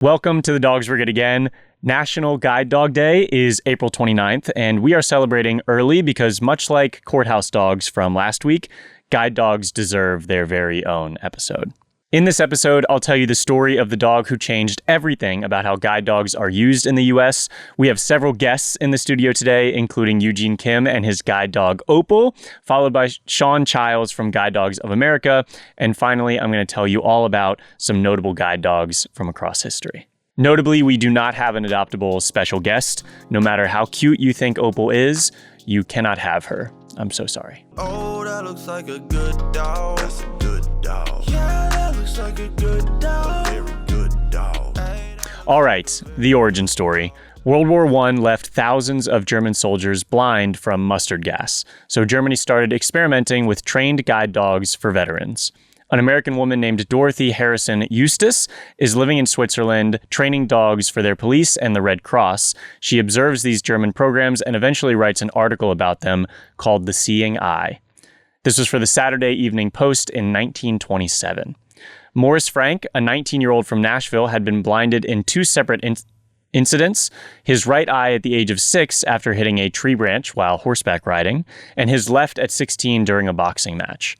Welcome to the Dogs We're Good Again. National Guide Dog Day is April 29th, and we are celebrating early because much like courthouse dogs from last week, guide dogs deserve their very own episode. In this episode, I'll tell you the story of the dog who changed everything about how guide dogs are used in the U.S. We have several guests in the studio today, including Eugene Kim and his guide dog Opal, followed by Sean Chiles from Guide Dogs of America. And finally, I'm going to tell you all about some notable guide dogs from across history. Notably, we do not have an adoptable special guest. No matter how cute you think Opal is, you cannot have her. I'm so sorry. Oh, that looks like a good dog. That's a good dog. Yeah, that looks like a good dog. A very good dog. All right, the origin story. World War I left thousands of German soldiers blind from mustard gas, so Germany started experimenting with trained guide dogs for veterans. An American woman named Dorothy Harrison Eustace is living in Switzerland, training dogs for their police and the Red Cross. She observes these German programs and eventually writes an article about them called The Seeing Eye. This was for the Saturday Evening Post in 1927. Morris Frank, a 19-year-old from Nashville, had been blinded in two separate incidents, his right eye at the age of 6 after hitting a tree branch while horseback riding, and his left at 16 during a boxing match.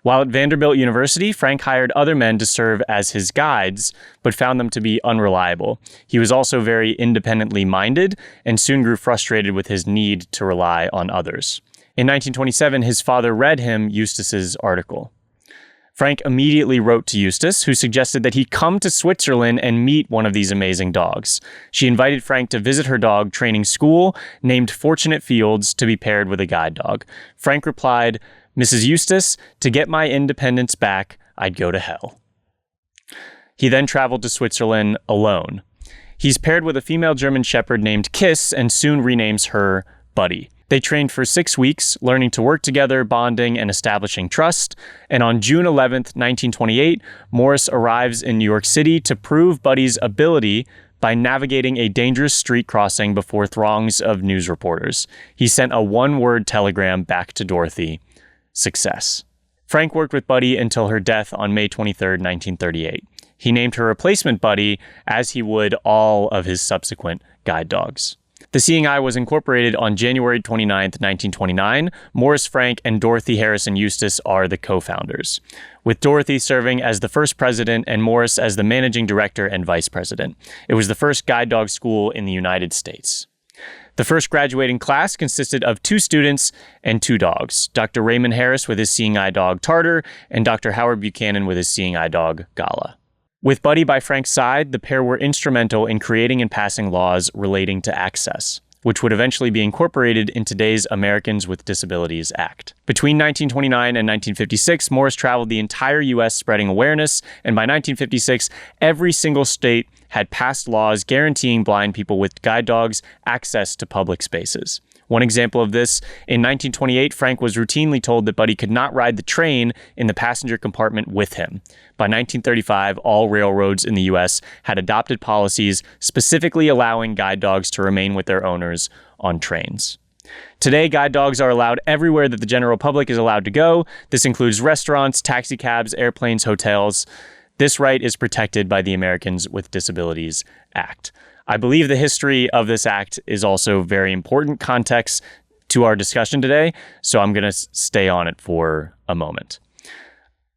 While at Vanderbilt University, Frank hired other men to serve as his guides, but found them to be unreliable. He was also very independently minded and soon grew frustrated with his need to rely on others. In 1927, his father read him Eustace's article. Frank immediately wrote to Eustace, who suggested that he come to Switzerland and meet one of these amazing dogs. She invited Frank to visit her dog training school, named Fortunate Fields, to be paired with a guide dog. Frank replied, "Mrs. Eustace, to get my independence back, I'd go to hell." He then traveled to Switzerland alone. He's paired with a female German Shepherd named Kiss and soon renames her Buddy. They trained for 6 weeks, learning to work together, bonding, and establishing trust. And on June 11th, 1928, Morris arrives in New York City to prove Buddy's ability by navigating a dangerous street crossing before throngs of news reporters. He sent a one-word telegram back to Dorothy: success. Frank worked with Buddy until her death on May 23, 1938. He named her replacement Buddy, as he would all of his subsequent guide dogs. The Seeing Eye was incorporated on January 29, 1929. Morris Frank and Dorothy Harrison Eustace are the co-founders, with Dorothy serving as the first president and Morris as the managing director and vice president. It was the first guide dog school in the United States. The first graduating class consisted of 2 students and 2 dogs, Dr. Raymond Harris with his Seeing Eye dog Tartar and Dr. Howard Buchanan with his Seeing Eye dog Gala. With Buddy by Frank's side, the pair were instrumental in creating and passing laws relating to access, which would eventually be incorporated in today's Americans with Disabilities Act. Between 1929 and 1956, Morris traveled the entire U.S. spreading awareness, and by 1956, every single state had passed laws guaranteeing blind people with guide dogs access to public spaces. One example of this, in 1928, Frank was routinely told that Buddy could not ride the train in the passenger compartment with him. By 1935, all railroads in the U.S. had adopted policies specifically allowing guide dogs to remain with their owners on trains. Today, guide dogs are allowed everywhere that the general public is allowed to go. This includes restaurants, taxicabs, airplanes, hotels. This right is protected by the Americans with Disabilities Act. I believe the history of this act is also very important context to our discussion today, so I'm going to stay on it for a moment.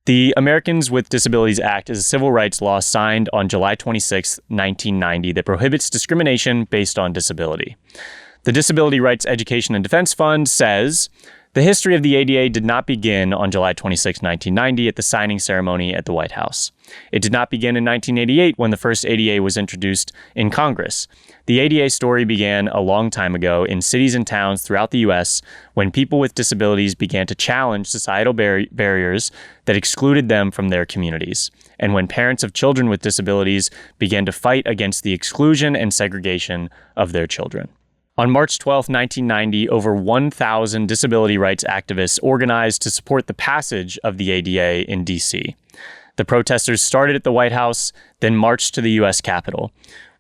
The Americans with Disabilities Act is a civil rights law signed on July 26, 1990 that prohibits discrimination based on disability. The Disability Rights Education and Defense Fund says, "The history of the ADA did not begin on July 26, 1990 at the signing ceremony at the White House. It did not begin in 1988 when the first ADA was introduced in Congress. The ADA story began a long time ago in cities and towns throughout the U.S. when people with disabilities began to challenge societal barriers that excluded them from their communities, and when parents of children with disabilities began to fight against the exclusion and segregation of their children." On March 12, 1990, over 1,000 disability rights activists organized to support the passage of the ADA in D.C. The protesters started at the White House, then marched to the U.S. Capitol.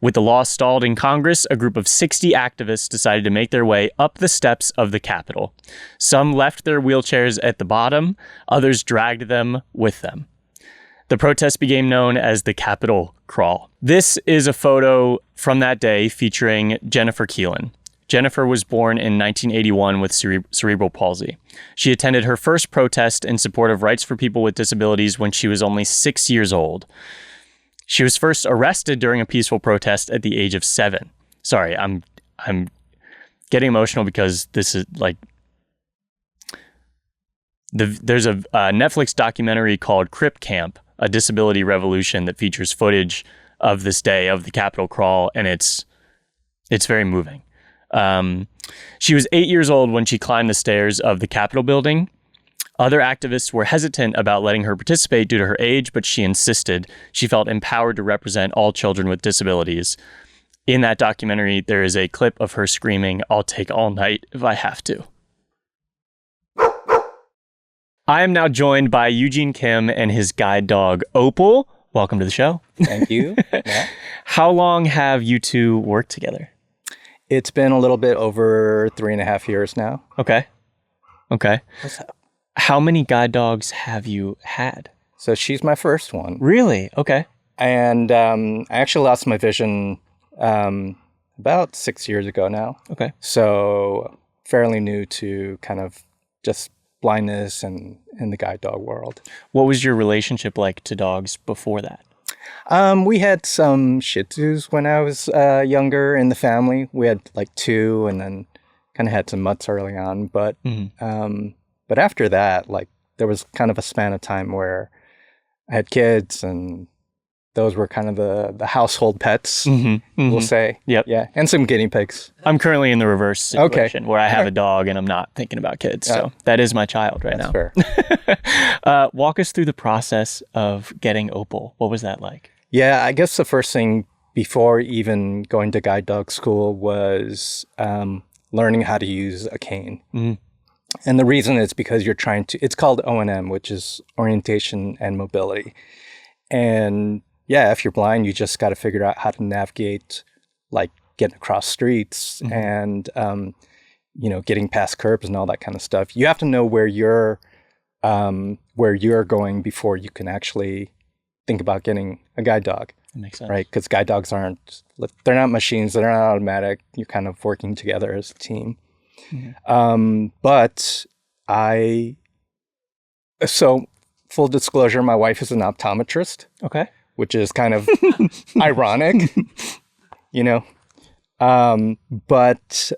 With the law stalled in Congress, a group of 60 activists decided to make their way up the steps of the Capitol. Some left their wheelchairs at the bottom, others dragged them with them. The protest became known as the Capitol Crawl. This is a photo from that day featuring Jennifer Keelan. Jennifer was born in 1981 with cerebral palsy. She attended her first protest in support of rights for people with disabilities when she was only 6 years old. She was first arrested during a peaceful protest at the age of 7. Sorry, I'm getting emotional because this is like there's a Netflix documentary called Crip Camp, A Disability Revolution, that features footage of this day of the Capitol Crawl, and it's very moving. She was 8 years old when she climbed the stairs of the Capitol building. Other activists were hesitant about letting her participate due to her age, but she insisted. She felt empowered to represent all children with disabilities. In that documentary, there is a clip of her screaming, "I'll take all night if I have to." I am now joined by Eugene Kim and his guide dog, Opal. Welcome to the show. Thank you. Yeah. How long have you two worked together? It's been a little bit over 3.5 years now. Okay. What's up? How many guide dogs have you had? So she's my first one. Really? Okay. And I actually lost my vision about 6 years ago now. Okay. So fairly new to kind of just blindness and in the guide dog world. What was your relationship like to dogs before that? We had some Shih Tzus when I was younger in the family. We had like 2 and then kind of had some mutts early on. But but after that, like there was kind of a span of time where I had kids and those were kind of the household pets, we'll say. Yep. Yeah. And some guinea pigs. I'm currently in the reverse situation where I have a dog and I'm not thinking about kids. So that is my child right now. Fair. Walk us through the process of getting Opal. What was that like? Yeah, I guess the first thing before even going to guide dog school was learning how to use a cane. And the reason is because you're trying to, it's called O&M, which is orientation and mobility. And yeah, if you're blind, you just got to figure out how to navigate, like getting across streets and, getting past curbs and all that kind of stuff. You have to know where you're going before you can actually think about getting a guide dog. That makes sense. Right? Because guide dogs they're not machines, they're not automatic. You're kind of working together as a team. So full disclosure, my wife is an optometrist. Okay. Which is kind of ironic, but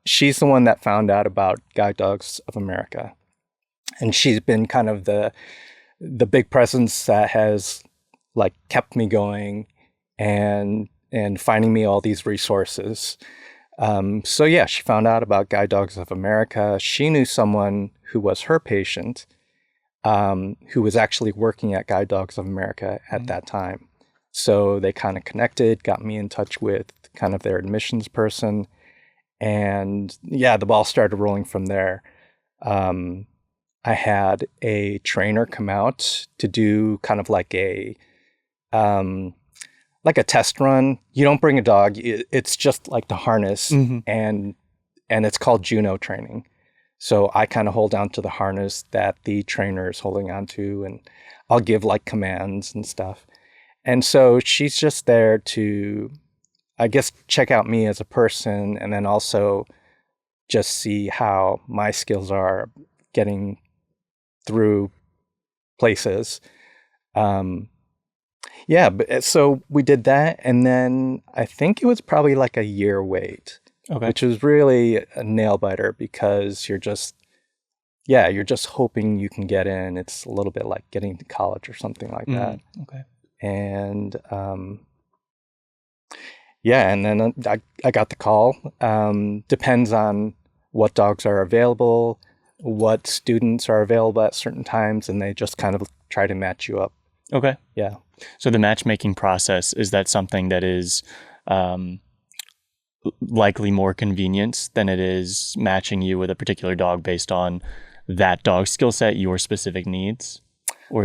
she's the one that found out about Guide Dogs of America. And she's been kind of the big presence that has like kept me going and finding me all these resources. So yeah, she found out about Guide Dogs of America. She knew someone who was her patient, who was actually working at Guide Dogs of America at that time. So they kind of connected, got me in touch with kind of their admissions person. And yeah, the ball started rolling from there. I had a trainer come out to do kind of like a test run. You don't bring a dog. It's just like the harness and it's called Juno training. So I kind of hold on to the harness that the trainer is holding on to, and I'll give like commands and stuff. And so she's just there to, I guess, check out me as a person and then also just see how my skills are getting through places. So we did that. And then I think it was probably like a year wait. Okay. Which was really a nail biter because you're just hoping you can get in. It's a little bit like getting to college or something like that. Okay. And and then I got the call. Depends on what dogs are available, what students are available at certain times, and they just kind of try to match you up. Okay. Yeah. So the matchmaking process, is that something that is likely more convenience than it is matching you with a particular dog based on that dog's skill set, your specific needs? Or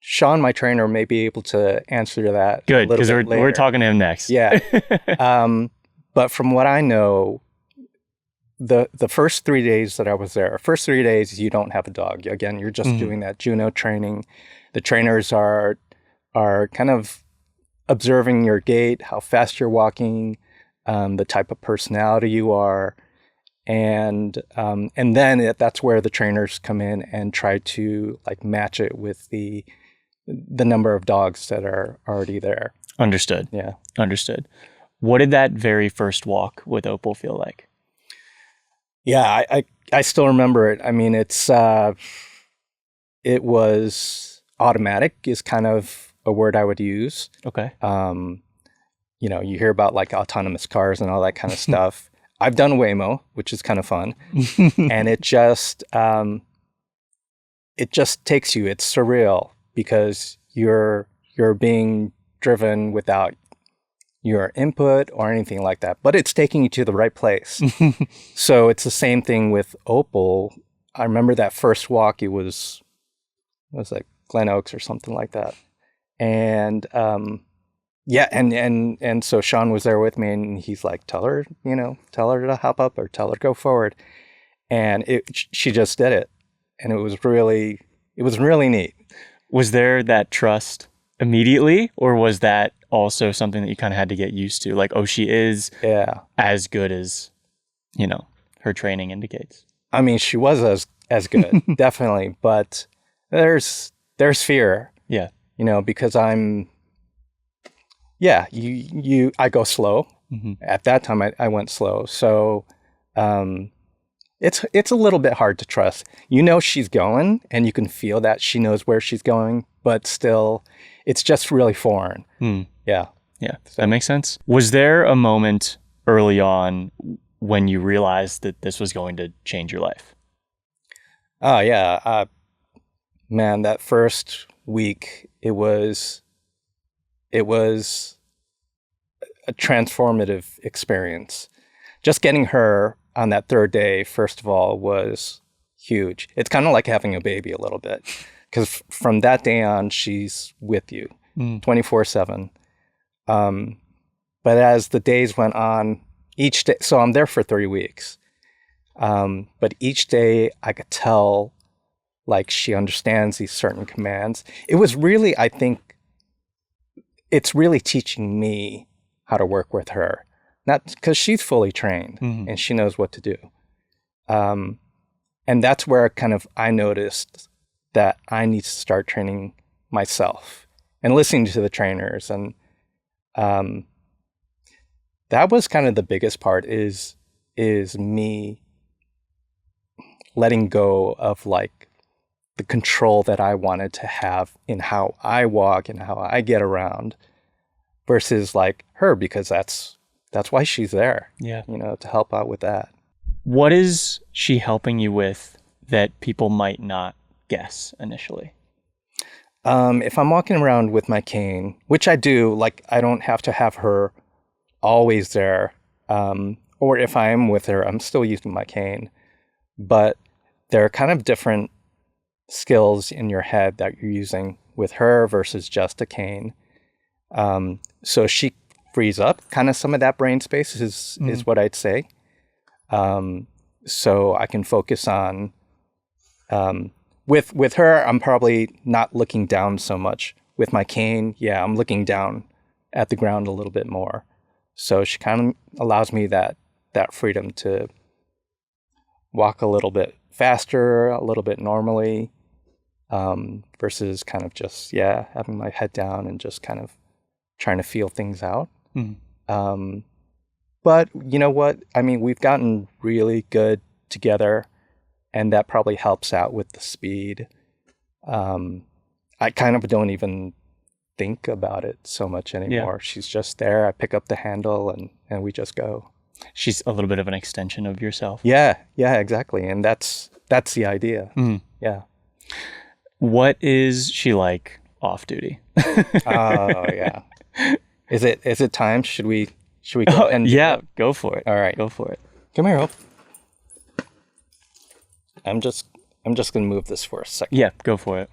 Sean, my trainer, may be able to answer that. Good, because we're talking to him next. Yeah. But from what I know, the first 3 days that I was there, you don't have a dog. Again, you're just doing that Juno training. The trainers are kind of observing your gait, how fast you're walking, the type of personality you are, and then that's where the trainers come in and try to like match it with the number of dogs that are already there. Understood. Yeah. Understood. What did that very first walk with Opal feel like? Yeah, I still remember it. I mean, it was automatic is kind of a word I would use. Okay. You know, you hear about like autonomous cars and all that kind of stuff. I've done Waymo, which is kind of fun. And it just takes you. It's surreal because you're being driven without your input or anything like that, but it's taking you to the right place. So it's the same thing with Opal. I remember that first walk, it was like Glen Oaks or something like that. And yeah, and so Sean was there with me, and he's like, tell her to hop up or tell her to go forward. And she just did it. And it was really neat. Was there that trust immediately, or was that also something that you kind of had to get used to? Like, oh, she is as good as, her training indicates. I mean, she was as good, definitely. But there's fear. Yeah. Because I go slow. Mm-hmm. At that time, I went slow. So it's a little bit hard to trust. She's going, and you can feel that she knows where she's going, but still, it's just really foreign. Mm. Yeah. Yeah, so. That makes sense. Was there a moment early on when you realized that this was going to change your life? Oh, yeah. Man, that first week, it was a transformative experience. Just getting her on that third day, first of all, was huge. It's kind of like having a baby a little bit, because from that day on, she's with you 24/7. But as the days went on, each day, so I'm there for 3 weeks. But each day I could tell, like, she understands these certain commands. It was really, I think, it's really teaching me how to work with her. Not because she's fully trained and she knows what to do. And that's where kind of I noticed that I need to start training myself and listening to the trainers. And that was kind of the biggest part is me letting go of like the control that I wanted to have in how I walk and how I get around versus like her, because that's why she's there. Yeah. To help out with that. What is she helping you with that people might not guess initially? If I'm walking around with my cane, which I do, like I don't have to have her always there. Or if I am with her, I'm still using my cane. But there are kind of different skills in your head that you're using with her versus just a cane. So she frees up kind of some of that brain space is what I'd say. So I can focus on, with her, I'm probably not looking down so much. With my cane, yeah, I'm looking down at the ground a little bit more. So she kind of allows me that freedom to walk a little bit faster, a little bit normally, versus kind of just, having my head down and just kind of trying to feel things out. Mm-hmm. But you know what? I mean, we've gotten really good together, and that probably helps out with the speed. I kind of don't even think about it so much anymore. Yeah. She's just there. I pick up the handle and we just go. She's a little bit of an extension of yourself. Yeah, exactly. And that's the idea. Mm. Yeah. What is she like off duty? Oh, yeah. Is it time? Should we go? And go for it. All right. Go for it. Come here, Hope. I'm just going to move this for a second. Yeah, go for it.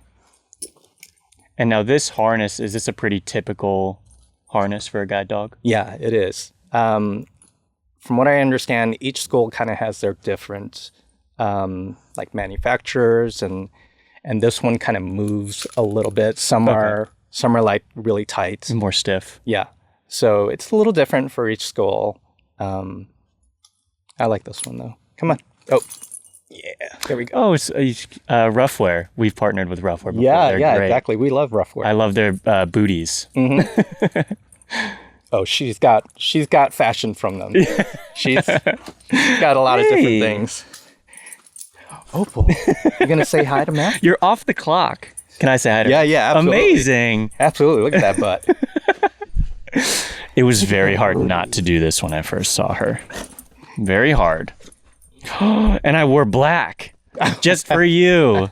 And now this harness, is this a pretty typical harness for a guide dog? Yeah, it is. From what I understand, each school kind of has their different like manufacturers, and and this one kind of moves a little bit. Some are like really tight, More stiff. yeah. So it's a little different for each school. I like this one though. Come on. Oh, yeah. There we go. Oh, it's Roughwear. We've partnered with Roughwear before. Yeah, They're yeah, great. exactly. We love Roughwear. I love their booties. Oh, she's got fashion from them. She's got a lot of different things. Opal, you gonna say hi to Matt? You're off the clock. Can I say hi to Yeah, yeah, absolutely. Amazing. Absolutely. Look at that butt. It was very hard not to do this when I first saw her. Very hard. And I wore black just for you.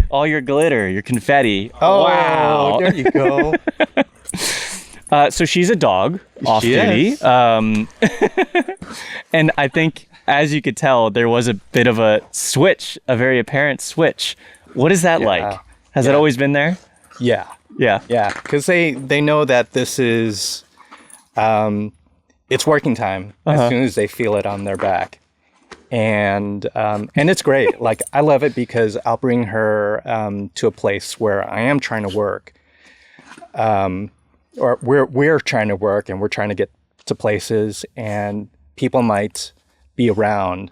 All your glitter, your confetti. Oh, wow. there you go. So she's a dog, off She duty. is. And I think, as you could tell, there was a bit of a switch, a very apparent switch. What is that like? Has it always been there? Yeah. Yeah. Yeah, because they know that this is, it's working time as soon as they feel it on their back, and it's great. Like I love it because I'll bring her to a place where I am trying to work, or we're trying to work, and we're trying to get to places, and people might be around,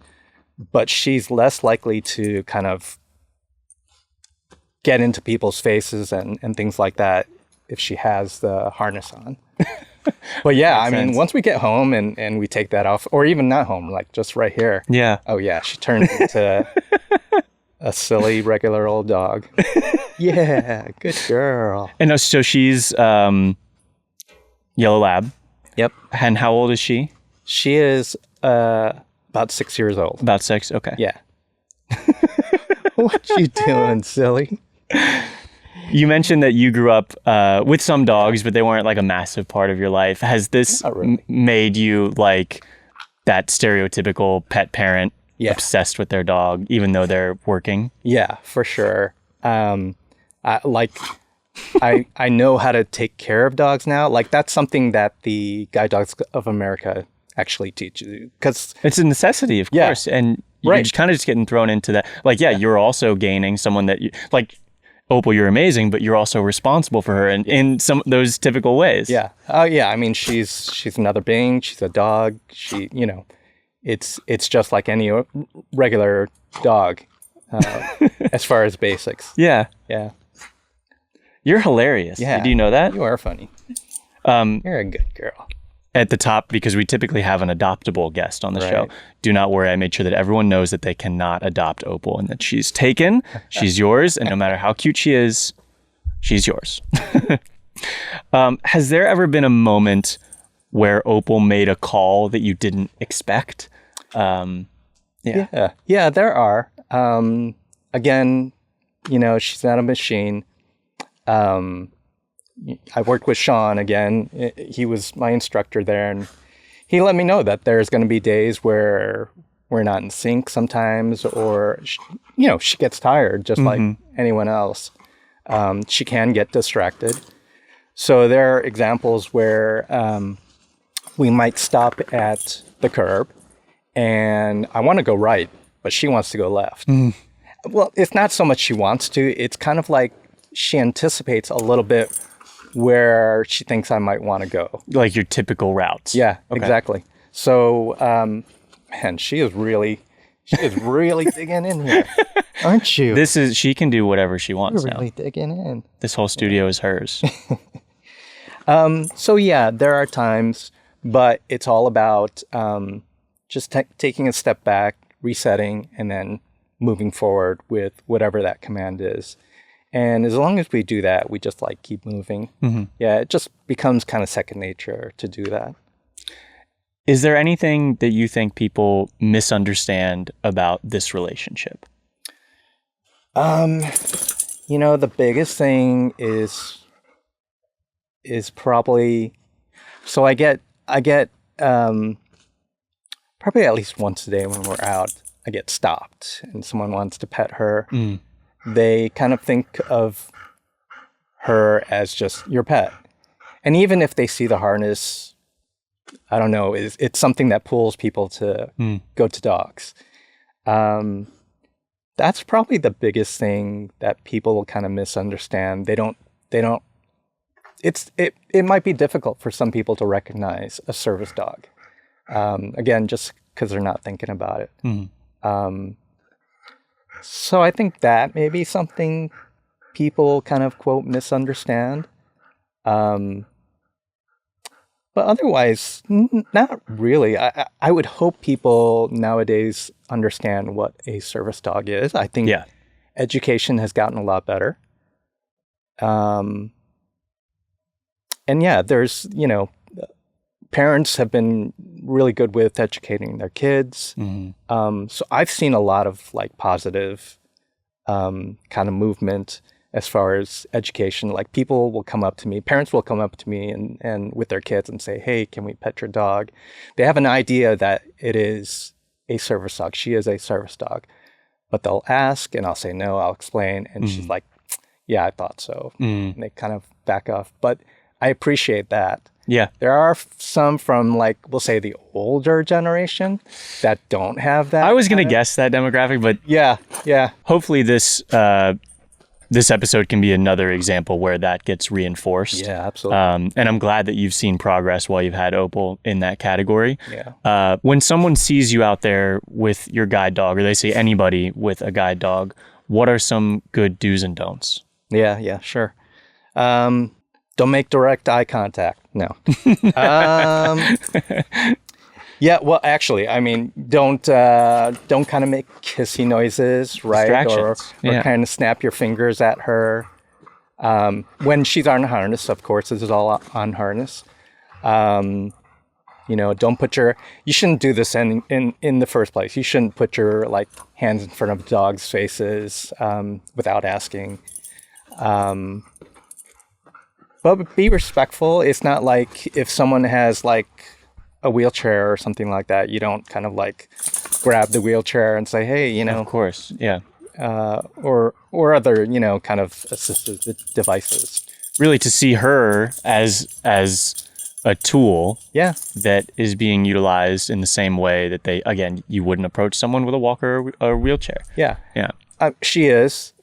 but she's less likely to kind of get into people's faces and things like that if she has the harness on. But yeah, I mean, once we get home and we take that off, or even not home, like just right here. Yeah. Oh yeah, she turns into a silly, regular old dog. Yeah, good girl. And so she's yellow lab. Yep. And how old is she? She is about 6 years old. About 6? Okay. Yeah. What you doing, silly? You mentioned that you grew up with some dogs, but they weren't like a massive part of your life. Has this Not really. made you like that stereotypical pet parent Yeah. obsessed with their dog, even though they're working? Yeah, for sure. I know how to take care of dogs now. Like that's something that the Guide Dogs of America actually teach you, because It's a necessity, of Yeah. course. And you're Right. just kind of just getting thrown into that. Like, yeah, you're also gaining someone that you like. Opal, you're amazing, but you're also responsible for her in some of those typical ways. yeah, oh yeah. I mean, she's another being. She's a dog. She, it's just like any regular dog, as far as basics. Yeah. Yeah, You're hilarious. yeah. Do you know that? You are funny. You're a good girl. At the top, because we typically have an adoptable guest on the show. Right. Do not worry. I made sure that everyone knows that they cannot adopt Opal and that she's taken, she's yours, and no matter how cute she is, she's yours. Has there ever been a moment where Opal made a call that you didn't expect? Yeah, there are. Again, she's not a machine. I worked with Sean again. He was my instructor there, and he let me know that there's going to be days where we're not in sync sometimes, or she gets tired just like anyone else. She can get distracted. So there are examples where we might stop at the curb, and I want to go right, but she wants to go left. Well, it's not so much she wants to. It's kind of like she anticipates a little bit where she thinks I might want to go. Like your typical routes. Yeah, Okay. exactly. So, man, she is really digging in here, aren't you? She can do whatever she wants You're now. really digging in. This whole studio is hers. So yeah, there are times, but it's all about just taking a step back, resetting, and then moving forward with whatever that command is. And as long as we do that, we just like keep moving. Yeah, it just becomes kind of second nature to do that. Is there anything that you think people misunderstand about this relationship? The biggest thing is probably, so I get probably at least once a day when we're out, I get stopped and someone wants to pet her. They kind of think of her as just your pet. And even if they see the harness, I don't know, it's something that pulls people to go to dogs. That's probably the biggest thing that people kind of misunderstand. They don't, it might be difficult for some people to recognize a service dog. Again, just because they're not thinking about it. So I think that may be something people kind of, quote, misunderstand. But otherwise, not really. I would hope people nowadays understand what a service dog is. I think education has gotten a lot better. And yeah, there's, parents have been really good with educating their kids. So I've seen a lot of like positive kind of movement as far as education. Like people will come up to me, parents will come up to me and with their kids and say, hey, can we pet your dog? They have an idea that it is a service dog. She is a service dog. But they'll ask and I'll say, no, I'll explain. And she's like, yeah, I thought so. And they kind of back off. But I appreciate that. Yeah. There are some from like, we'll say the older generation that don't have that. I was going to guess that demographic, but yeah. Hopefully this episode can be another example where that gets reinforced. Yeah, absolutely. And I'm glad that you've seen progress while you've had Opal in that category. Yeah. When someone sees you out there with your guide dog, or they see anybody with a guide dog, what are some good do's and don'ts? Yeah, sure. Don't make direct eye contact. No. Yeah, well, actually, I mean, don't kind of make kissy noises, right? Or kind of snap your fingers at her. When she's on harness, of course, this is all on harness. Don't put you shouldn't do this in the first place. You shouldn't put your like hands in front of dogs' faces without asking. But be respectful. It's not like if someone has like a wheelchair or something like that, you don't kind of like grab the wheelchair and say, hey, Of course, yeah. Or other, kind of assistive devices. Really to see her as a tool that is being utilized in the same way that you wouldn't approach someone with a walker or a wheelchair. Yeah. Yeah. She is.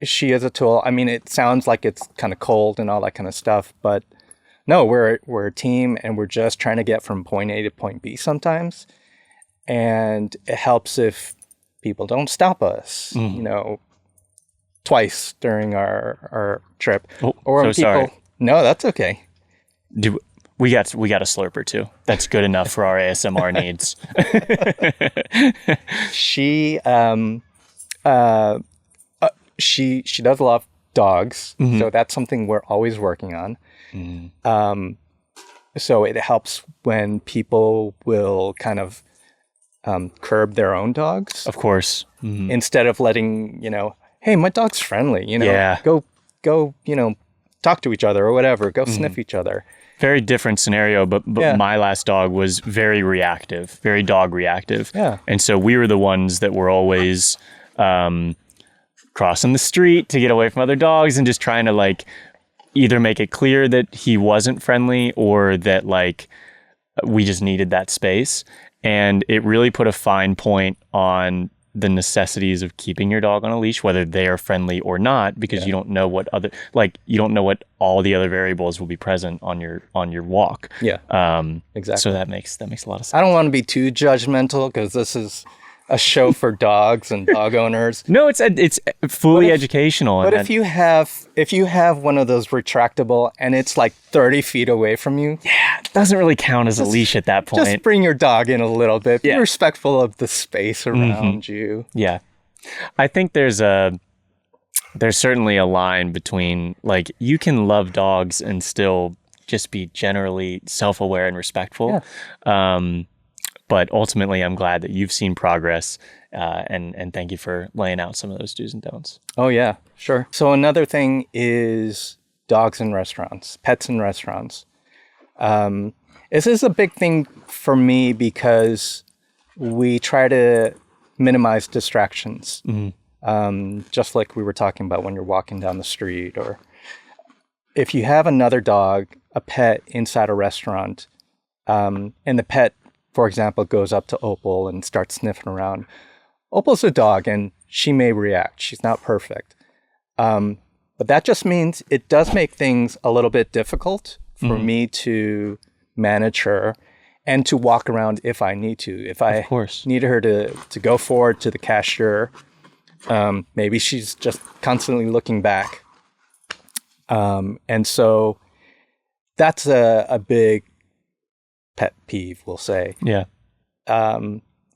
She is a tool. I mean, it sounds like it's kind of cold and all that kind of stuff, but no, we're a team and we're just trying to get from point A to point B sometimes. And it helps if people don't stop us, twice during our trip. Oh, or so people, sorry. No, that's okay. We got a slurper too. That's good enough for our ASMR needs. She does love dogs, so that's something we're always working on. So it helps when people will kind of curb their own dogs. Of course. Instead of letting, hey, my dog's friendly, go, talk to each other or whatever, go sniff each other. Very different scenario, but my last dog was very reactive, very dog reactive. Yeah. And so we were the ones that were always crossing the street to get away from other dogs and just trying to like either make it clear that he wasn't friendly or that like we just needed that space. And it really put a fine point on the necessities of keeping your dog on a leash, whether they are friendly or not, because you don't know what all the other variables will be present on your walk. Yeah. Exactly. So that makes a lot of sense. I don't want to be too judgmental because this is a show for dogs and dog owners. No, it's fully educational. But if you have one of those retractable and it's like 30 feet away from you, it doesn't really count as a leash at that point. Just bring your dog in a little bit. Be respectful of the space around you. Yeah, I think there's certainly a line between like you can love dogs and still just be generally self-aware and respectful. Yeah. But ultimately, I'm glad that you've seen progress, and thank you for laying out some of those do's and don'ts. Oh, yeah, sure. So another thing is dogs in restaurants, pets in restaurants. This is a big thing for me because we try to minimize distractions, just like we were talking about when you're walking down the street. Or if you have another dog, a pet inside a restaurant, and the pet, for example, goes up to Opal and starts sniffing around. Opal's a dog, and she may react. She's not perfect. But that just means it does make things a little bit difficult for me to manage her and to walk around if I need to. If I need her to go forward to the cashier, maybe she's just constantly looking back. And so that's a big pet peeve, we'll say. Yeah.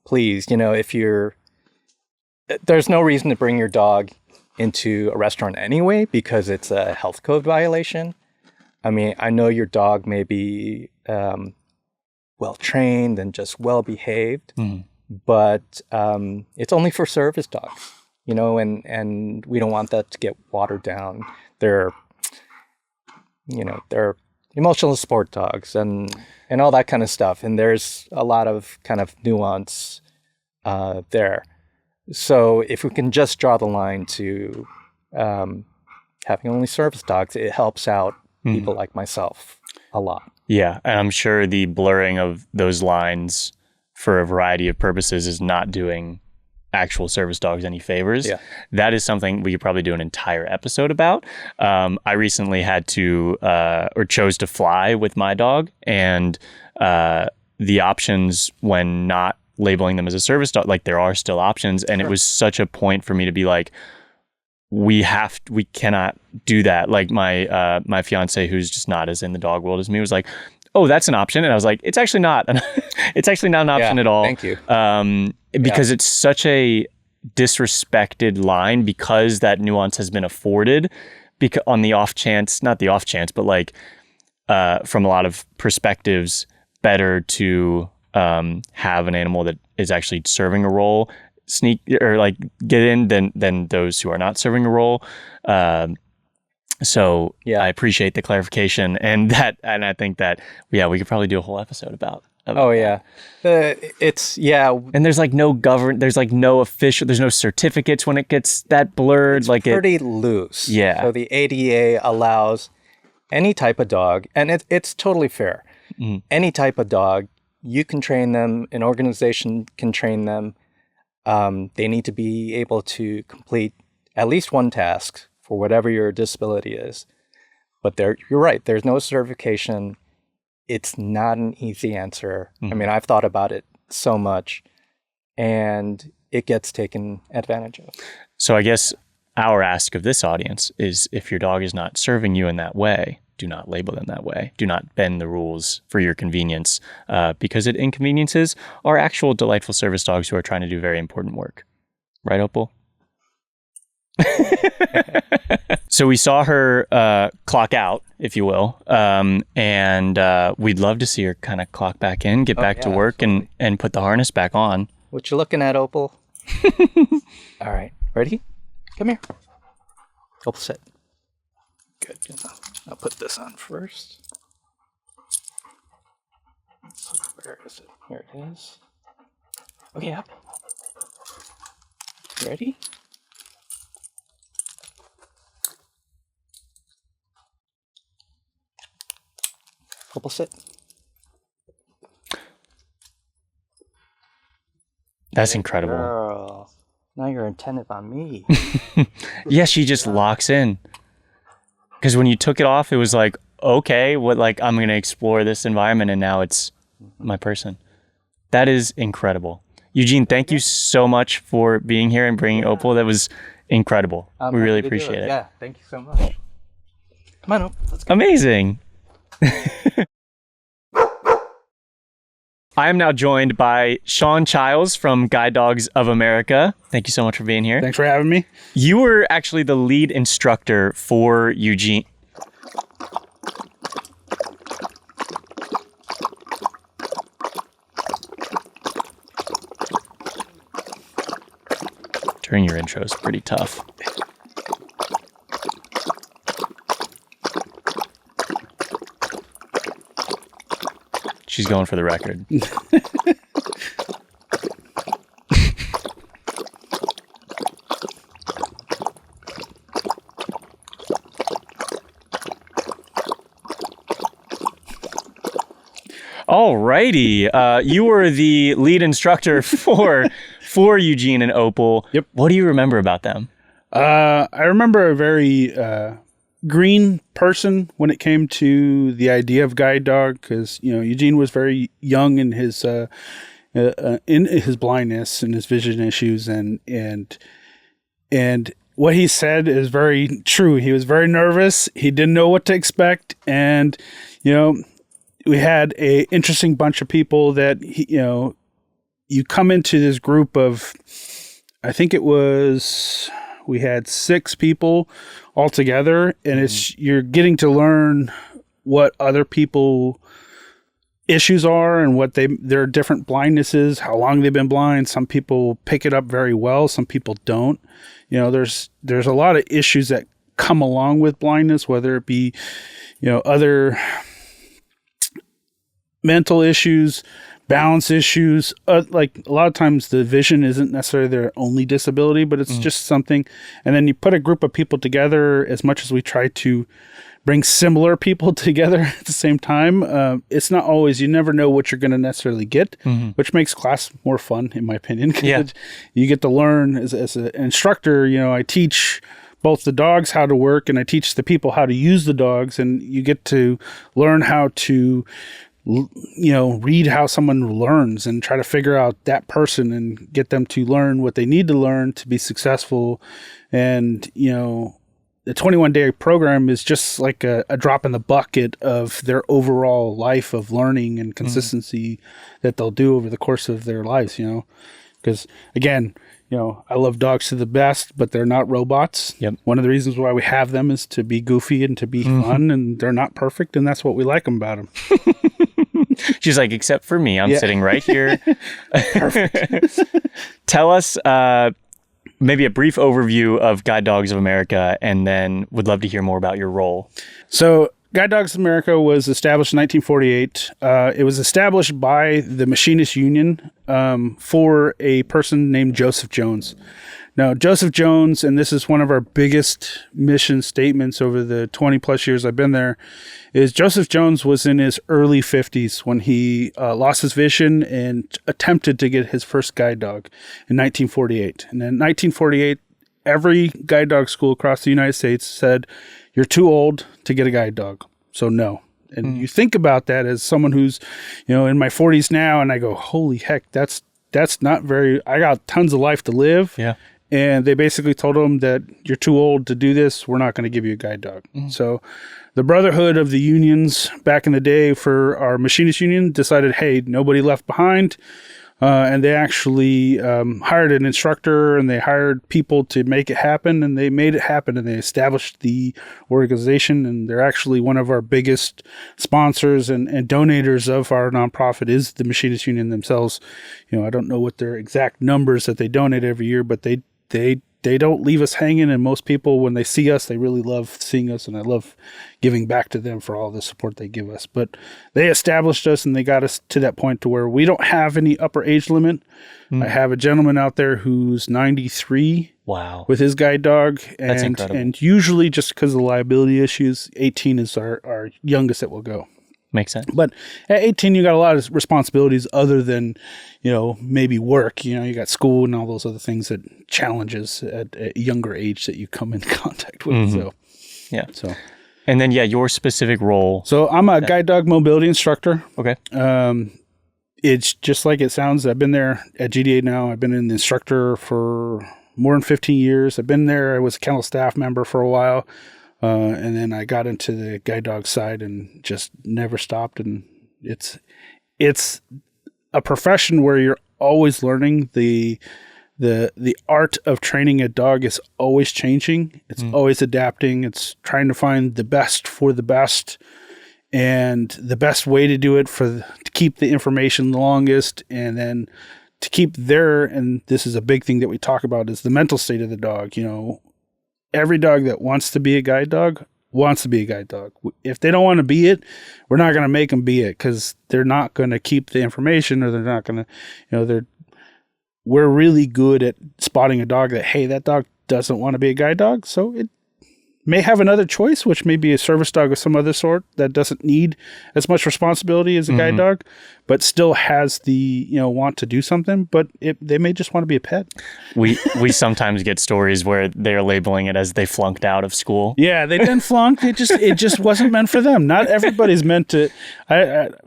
Please, there's no reason to bring your dog into a restaurant anyway because it's a health code violation. I mean, I know your dog may be well-trained and just well-behaved, but it's only for service dogs, and we don't want that to get watered down. They're emotional support dogs and all that kind of stuff. And there's a lot of kind of nuance there. So if we can just draw the line to having only service dogs, it helps out people like myself a lot. Yeah, and I'm sure the blurring of those lines for a variety of purposes is not doing actual service dogs any favors. Yeah. That is something we could probably do an entire episode about. I recently had to, or chose to fly with my dog, and the options when not labeling them as a service dog, like there are still options. And it was such a point for me to be like, we cannot do that. Like my fiance, who's just not as in the dog world as me, was like, oh, that's an option. And I was like, it's actually not. It's actually not an option at all. Thank you. Because it's such a disrespected line because that nuance has been afforded on the off chance, not the off chance, but like from a lot of perspectives, better to have an animal that is actually serving a role get in than those who are not serving a role. So I appreciate the clarification and I think that we could probably do a whole episode about that. And there's like there's like no official, there's no certificates when it gets that blurred. It's pretty loose. Yeah. So the ADA allows any type of dog, and it's totally fair. Any type of dog, you can train them, an organization can train them. They need to be able to complete at least one task for whatever your disability is. But you're right, there's no certification. It's not an easy answer. I mean, I've thought about it so much, and it gets taken advantage of. So I guess our ask of this audience is, if your dog is not serving you in that way, do not label them that way. Do not bend the rules for your convenience, because it inconveniences our actual delightful service dogs who are trying to do very important work. Right, Opal? So we saw her clock out, if you will, and we'd love to see her kind of clock back in, get back to work, and put the harness back on. What you looking at, Opal? All right, ready? Come here. Opal, sit. Good. I'll put this on first. Where is it? Here it is. Okay, up. Ready? Opal, sit. That's incredible. Girl. Now you're attentive on me. Yeah, she just locks in. Because when you took it off, it was like, okay, I'm going to explore this environment, and now it's my person. That is incredible. Eugene, thank you so much for being here and bringing Opal. That was incredible. We really appreciate it. Yeah, thank you so much. Come on, Opal. Let's go. Amazing. I am now joined by Sean Chiles from Guide Dogs of America. Thank you so much for being here. Thanks for having me. You were actually the lead instructor for Eugene. During your intro is pretty tough. She's going for the record. Alrighty. You were the lead instructor for for Eugene and Opal. Yep. What do you remember about them? I remember a very green person when it came to the idea of guide dog, because Eugene was very young in his blindness and his vision issues, and what he said is very true. He was very nervous. He didn't know what to expect, and we had a interesting bunch of people that you come into this group of, I think we had 6 people all together, and you're getting to learn what other people issues are and what their different blindnesses, how long they've been blind. Some people pick it up very well, some people don't. There's a lot of issues that come along with blindness, whether it be other mental issues, balance issues. Like a lot of times the vision isn't necessarily their only disability, but it's just something. And then you put a group of people together, as much as we try to bring similar people together at the same time. It's not always, you never know what you're going to necessarily get, which makes class more fun, in my opinion. You get to learn as an instructor. I teach both the dogs how to work, and I teach the people how to use the dogs, and you get to learn how to read how someone learns and try to figure out that person and get them to learn what they need to learn to be successful. And, the 21-day program is just like a drop in the bucket of their overall life of learning and consistency that they'll do over the course of their lives, because again, I love dogs to the best, but they're not robots. Yep. One of the reasons why we have them is to be goofy and to be fun, and they're not perfect, and that's what we like about them. She's like, except for me, I'm sitting right here. Perfect. Tell us maybe a brief overview of Guide Dogs of America, and then would love to hear more about your role. So Guide Dogs of America was established in 1948. It was established by the Machinists Union for a person named Joseph Jones. Now, Joseph Jones, and this is one of our biggest mission statements over the 20 plus years I've been there, is Joseph Jones was in his early 50s when he lost his vision and attempted to get his first guide dog in 1948. And in 1948, every guide dog school across the United States said, you're too old to get a guide dog, so no. And you think about that as someone who's, in my 40s now, and I go, holy heck, that's not very, I got tons of life to live. Yeah. And they basically told him that you're too old to do this. We're not going to give you a guide dog. So the Brotherhood of the Unions back in the day for our Machinist Union decided, hey, nobody left behind. And they actually hired an instructor, and they hired people to make it happen, and they made it happen, and they established the organization, and they're actually one of our biggest sponsors and donators of our nonprofit is the Machinist Union themselves. I don't know what their exact numbers that they donate every year, but they don't leave us hanging, and most people, when they see us, they really love seeing us, and I love giving back to them for all the support they give us. But they established us, and they got us to that point to where we don't have any upper age limit. I have a gentleman out there who's 93 with his guide dog, That's incredible. And usually just because of the liability issues, 18 is our youngest that will go. Makes sense. But at 18, you got a lot of responsibilities other than, maybe work. You got school and all those other things that challenges at a younger age that you come in contact with. So, yeah. So, and then, your specific role. So I'm a guide dog mobility instructor. Okay. It's just like it sounds. I've been there at GDA now. I've been an instructor for more than 15 years. I've been there. I was a kennel staff member for a while. And then I got into the guide dog side and just never stopped. And it's a profession where you're always learning. The art of training a dog is always changing. It's always adapting. It's trying to find the best for the best and the best way to do it to keep the information the longest, and then to keep and this is a big thing that we talk about, is the mental state of the dog. Every dog that wants to be a guide dog wants to be a guide dog. If they don't want to be it, we're not going to make them be it, because they're not going to keep the information, or they're not going to, we're really good at spotting a dog that, hey, that dog doesn't want to be a guide dog. So may have another choice, which may be a service dog of some other sort that doesn't need as much responsibility as a guide dog, but still has the want to do something. But they may just want to be a pet. We sometimes get stories where they're labeling it as they flunked out of school. Yeah, they didn't flunk. It just wasn't meant for them. Not everybody's meant to.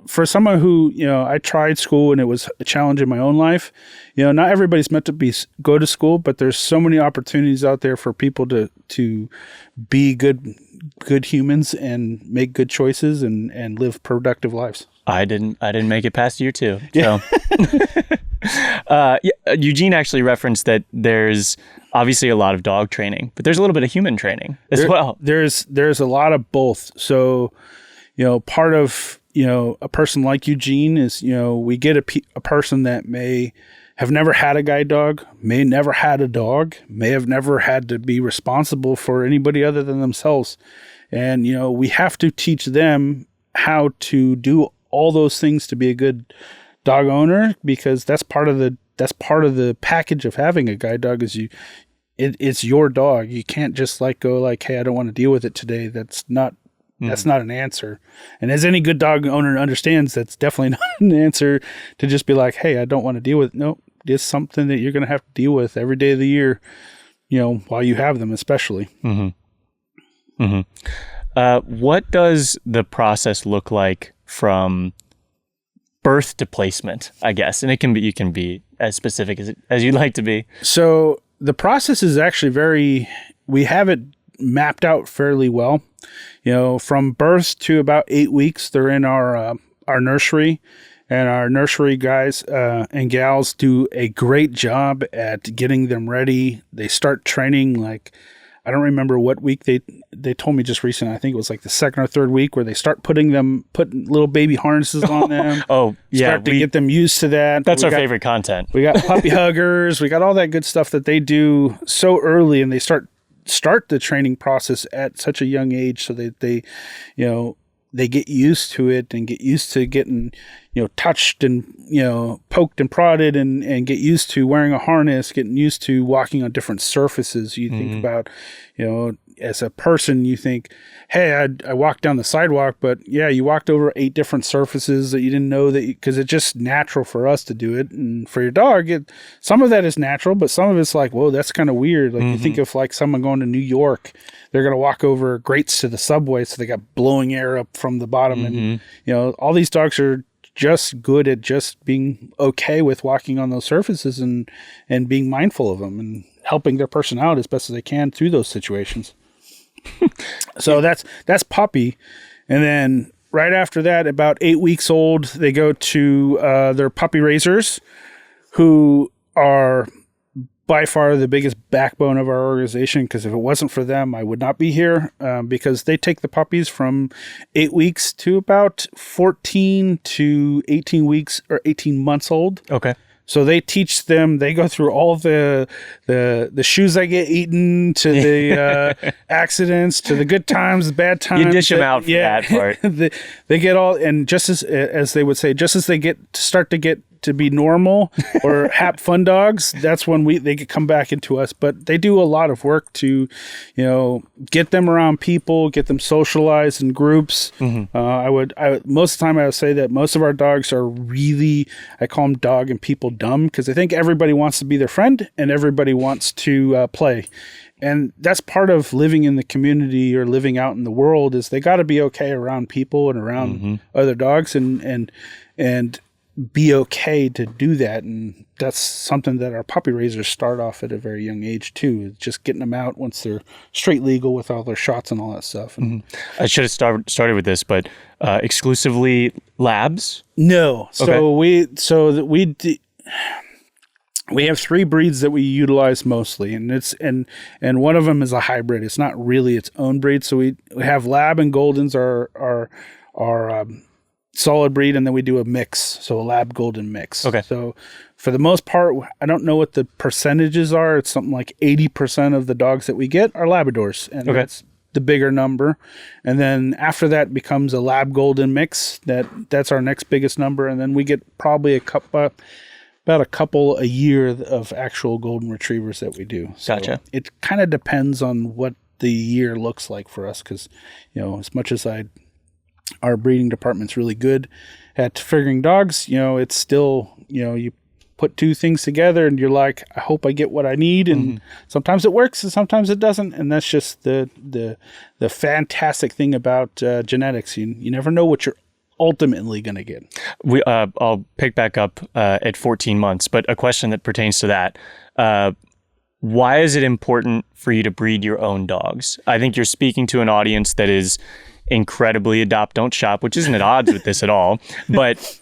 For someone who I tried school and it was a challenge in my own life. Not everybody's meant to go to school, but there's so many opportunities out there for people to be good humans and make good choices and live productive lives. I didn't make it past year 2. So. Eugene actually referenced that there's obviously a lot of dog training, but there's a little bit of human training as well. There's a lot of both. So, part of, a person like Eugene is, we get a person that may have never had a guide dog, may never had a dog, may have never had to be responsible for anybody other than themselves. And, we have to teach them how to do all those things to be a good dog owner, because that's part of the package of having a guide dog is it's your dog. You can't just go hey, I don't want to deal with it today. That's not an answer. And as any good dog owner understands, that's definitely not an answer to just be like, hey, I don't want to deal with it. Nope. It's something that you're going to have to deal with every day of the year, while you have them, especially. What does the process look like from birth to placement, I guess? And you can be as specific as you'd like to be. So the process is actually we have it mapped out fairly well. From birth to about 8 weeks, they're in our nursery. And our nursery guys and gals do a great job at getting them ready. They start training I don't remember what week they told me just recently. I think it was the second or third week where they start putting little baby harnesses on them. Oh, yeah. Start to get them used to that. That's our favorite content. We got puppy huggers. We got all that good stuff that they do so early, and they start the training process at such a young age so that they get used to it and get used to getting, touched and, poked and prodded and get used to wearing a harness, getting used to walking on different surfaces. You think about, as a person, you think, hey, I walked down the sidewalk, but yeah, you walked over 8 different surfaces that you didn't know because it's just natural for us to do it. And for your dog, some of that is natural, but some of it's whoa, that's kind of weird. You think of someone going to New York, they're going to walk over grates to the subway. So they got blowing air up from the bottom. And, all these dogs are just good at just being okay with walking on those surfaces and being mindful of them and helping their person out as best as they can through those situations. So that's puppy. And then right after that, about 8 weeks old, they go to their puppy raisers, who are by far the biggest backbone of our organization, because if it wasn't for them, I would not be here, because they take the puppies from 8 weeks to about 14 to 18 weeks or 18 months old. Okay. So they teach them, they go through all the shoes that get eaten, to the accidents, to the good times, the bad times. You dish them out for that part. They get all, and just as they would say, just as they start to get to be normal or hap fun dogs, that's when they come back into us. But they do a lot of work to, get them around people, get them socialized in groups. Most of the time I would say that most of our dogs are really, I call them dog and people dumb, because I think everybody wants to be their friend and everybody wants to play. And that's part of living in the community or living out in the world, is they got to be okay around people and around other dogs and be okay to do that. And that's something that our puppy raisers start off at a very young age too, just getting them out once they're straight legal with all their shots and all that stuff. And I should have started with this, but exclusively labs? No. Okay. So we have 3 breeds that we utilize mostly, and one of them is a hybrid. It's not really its own breed. So we have lab and goldens are solid breed, and then we do a mix, so a lab golden mix. Okay. So for the most part, I don't know what the percentages are. It's something like 80% of the dogs that we get are Labradors, and that's the bigger number. And then after that becomes a lab golden mix. That's our next biggest number, and then we get probably about a couple a year of actual golden retrievers that we do. So Gotcha. it kind of depends on what the year looks like for us. Because, as much as our breeding department's really good at figuring dogs, it's still, you put two things together and you're like, I hope I get what I need. And sometimes it works and sometimes it doesn't. And that's just the fantastic thing about genetics. You never know what you're ultimately going to get. I'll pick back up at 14 months, but a question that pertains to that. Why is it important for you to breed your own dogs? I think you're speaking to an audience that is incredibly adopt, don't shop, which isn't at odds with this at all. But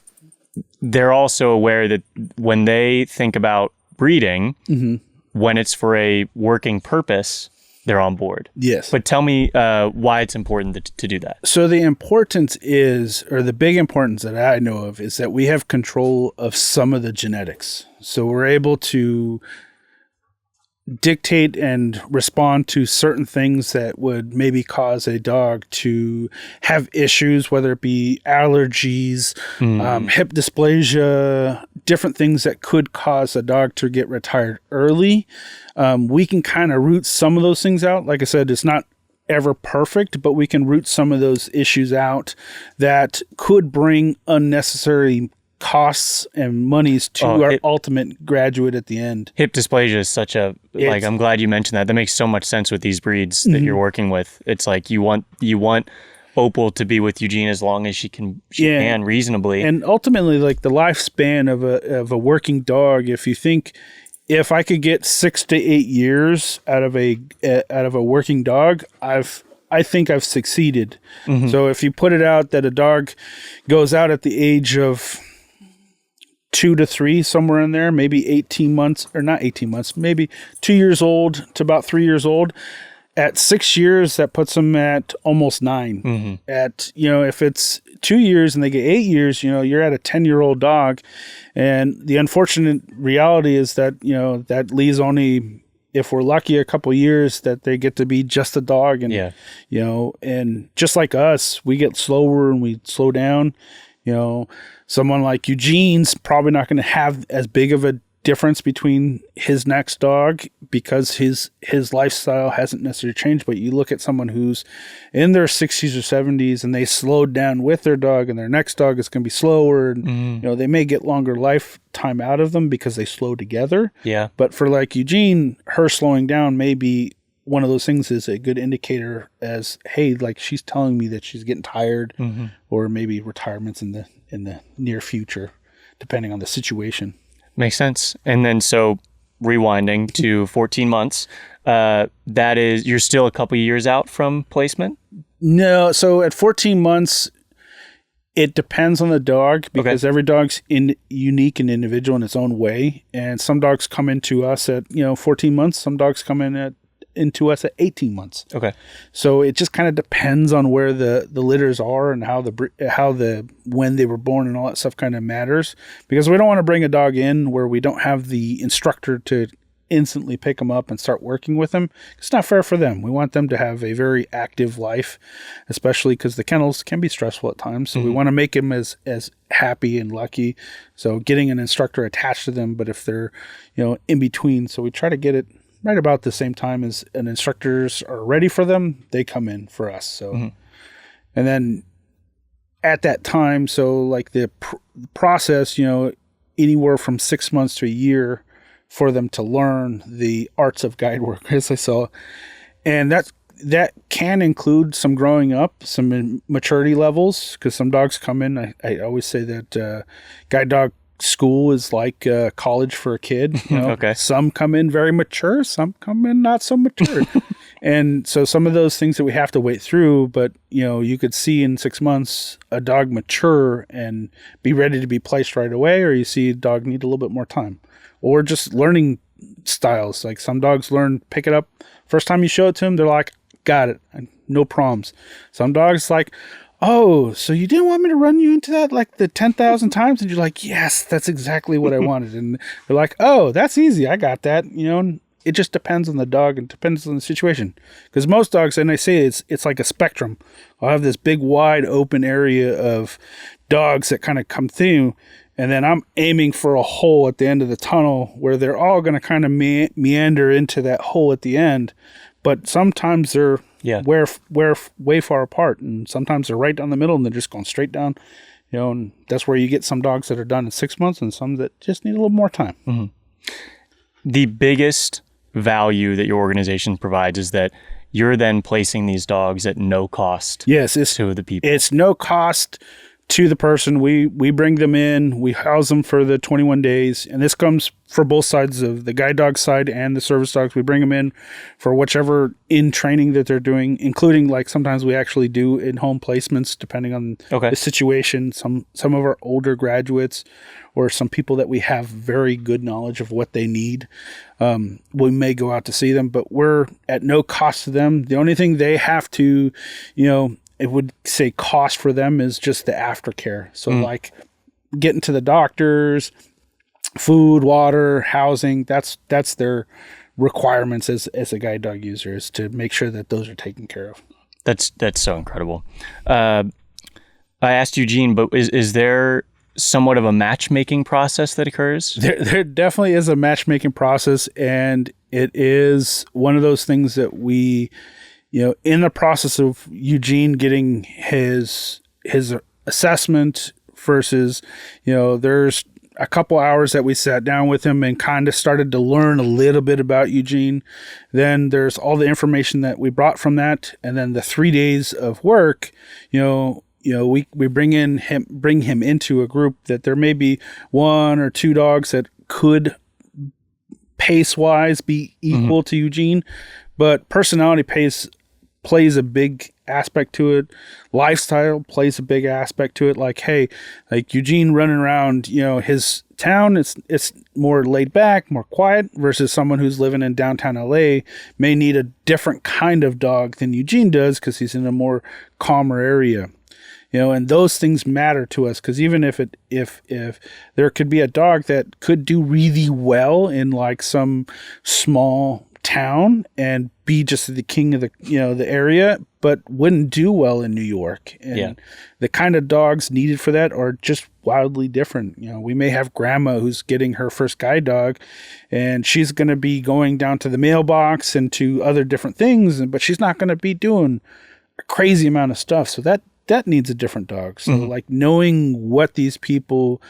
they're also aware that when they think about breeding, when it's for a working purpose, they're on board. Yes. But tell me why it's important to do that. So the importance is, or the big importance that I know of, is that we have control of some of the genetics. So we're able to dictate and respond to certain things that would maybe cause a dog to have issues, whether it be allergies, hip dysplasia, different things that could cause a dog to get retired early. We can kind of root some of those things out. Like I said, it's not ever perfect, but we can root some of those issues out that could bring unnecessary costs and monies to our ultimate graduate at the end. Hip dysplasia is such a, I'm glad you mentioned that. That makes so much sense with these breeds that you're working with. It's like you want Opal to be with Eugene as long as she can reasonably. And ultimately, like the lifespan of a working dog, if I could get 6 to 8 years out of a working dog, I think I've succeeded. So if you put it out that a dog goes out at the age of 2 to 3, somewhere in there, maybe 18 months, or not 18 months, maybe 2 years old to about 3 years old. At 6 years, that puts them at almost 9. At, if it's 2 years and they get 8 years, you're at a 10-year-old dog. And the unfortunate reality is that, that leaves only, if we're lucky, a couple years that they get to be just a dog. And, and just like us, we get slower and we slow down. Someone like Eugene's probably not going to have as big of a difference between his next dog because his lifestyle hasn't necessarily changed. But you look at someone who's in their 60s or 70s and they slowed down with their dog, and their next dog is going to be slower. And, they may get longer lifetime out of them because they slow together. Yeah. But for like Eugene, her slowing down may be one of those things is a good indicator as, hey, like she's telling me that she's getting tired, or maybe retirement's in the near future, depending on the situation. Makes sense. And then so rewinding to 14 months, that is, you're still a couple years out from placement? No. So at 14 months, it depends on the dog because every dog's unique and individual in its own way. And some dogs come into us at, 14 months. Some dogs come into us at 18 months. Okay. So it just kind of depends on where the litters are and how when they were born and all that stuff kind of matters, because we don't want to bring a dog in where we don't have the instructor to instantly pick them up and start working with them. It's not fair for them. We want them to have a very active life, especially because the kennels can be stressful at times. So we want to make them as happy and lucky. So getting an instructor attached to them, but if they're, in between, so we try to get it right about the same time as an instructors are ready for them, they come in for us. So, and then at that time, so like the process, anywhere from 6 months to a year for them to learn the arts of guide work, as I saw. And that can include some growing up, some maturity levels, because some dogs come in. I always say that guide dog school is like college for a kid. Okay. Some come in very mature, some come in not so mature. And so some of those things that we have to wait through, but you could see in 6 months a dog mature and be ready to be placed right away, or you see a dog need a little bit more time, or just learning styles. Like some dogs pick it up first time you show it to them, they're like, got it, no problems. Some dogs like, oh, so you didn't want me to run you into that like the 10,000 times? And you're like, yes, that's exactly what I wanted. And they're like, oh, that's easy, I got that. It just depends on the dog and depends on the situation. Because most dogs, and I say it's like a spectrum. I'll have this big wide open area of dogs that kind of come through, and then I'm aiming for a hole at the end of the tunnel where they're all going to kind of meander into that hole at the end. but sometimes they're Yeah. way far apart, and sometimes they're right down the middle and they're just going straight down. And that's where you get some dogs that are done in 6 months and some that just need a little more time. Mm-hmm. The biggest value that your organization provides is that you're then placing these dogs at no cost to the people. It's no cost to the person. We bring them in, we house them for the 21 days, and this comes for both sides of the guide dog side and the service dogs. We bring them in for whichever in training that they're doing, including like sometimes we actually do in-home placements depending on the situation. Some of our older graduates or some people that we have very good knowledge of what they need, we may go out to see them, but we're at no cost to them. The only thing they have to, it would say cost for them is just the aftercare. So like getting to the doctors, food, water, housing, that's their requirements as a guide dog user, is to make sure that those are taken care of. That's so incredible. I asked Eugene, but is there somewhat of a matchmaking process that occurs? There definitely is a matchmaking process, and it is one of those things that we, in the process of Eugene getting his assessment versus, there's a couple hours that we sat down with him and kind of started to learn a little bit about Eugene. Then there's all the information that we brought from that. And then the 3 days of work, we bring him into a group that there may be 1 or 2 dogs that could pace wise be equal to Eugene, but personality plays a big aspect to it. Lifestyle plays a big aspect to it. Like Eugene running around, his town, it's more laid back, more quiet, versus someone who's living in downtown LA may need a different kind of dog than Eugene does because he's in a more calmer area. And those things matter to us, because even if there could be a dog that could do really well in like some small town and be just the king of the area, but wouldn't do well in New York. And the kind of dogs needed for that are just wildly different. We may have grandma who's getting her first guide dog, and she's going to be going down to the mailbox and to other different things, but she's not going to be doing a crazy amount of stuff. So that needs a different dog. So like knowing what these people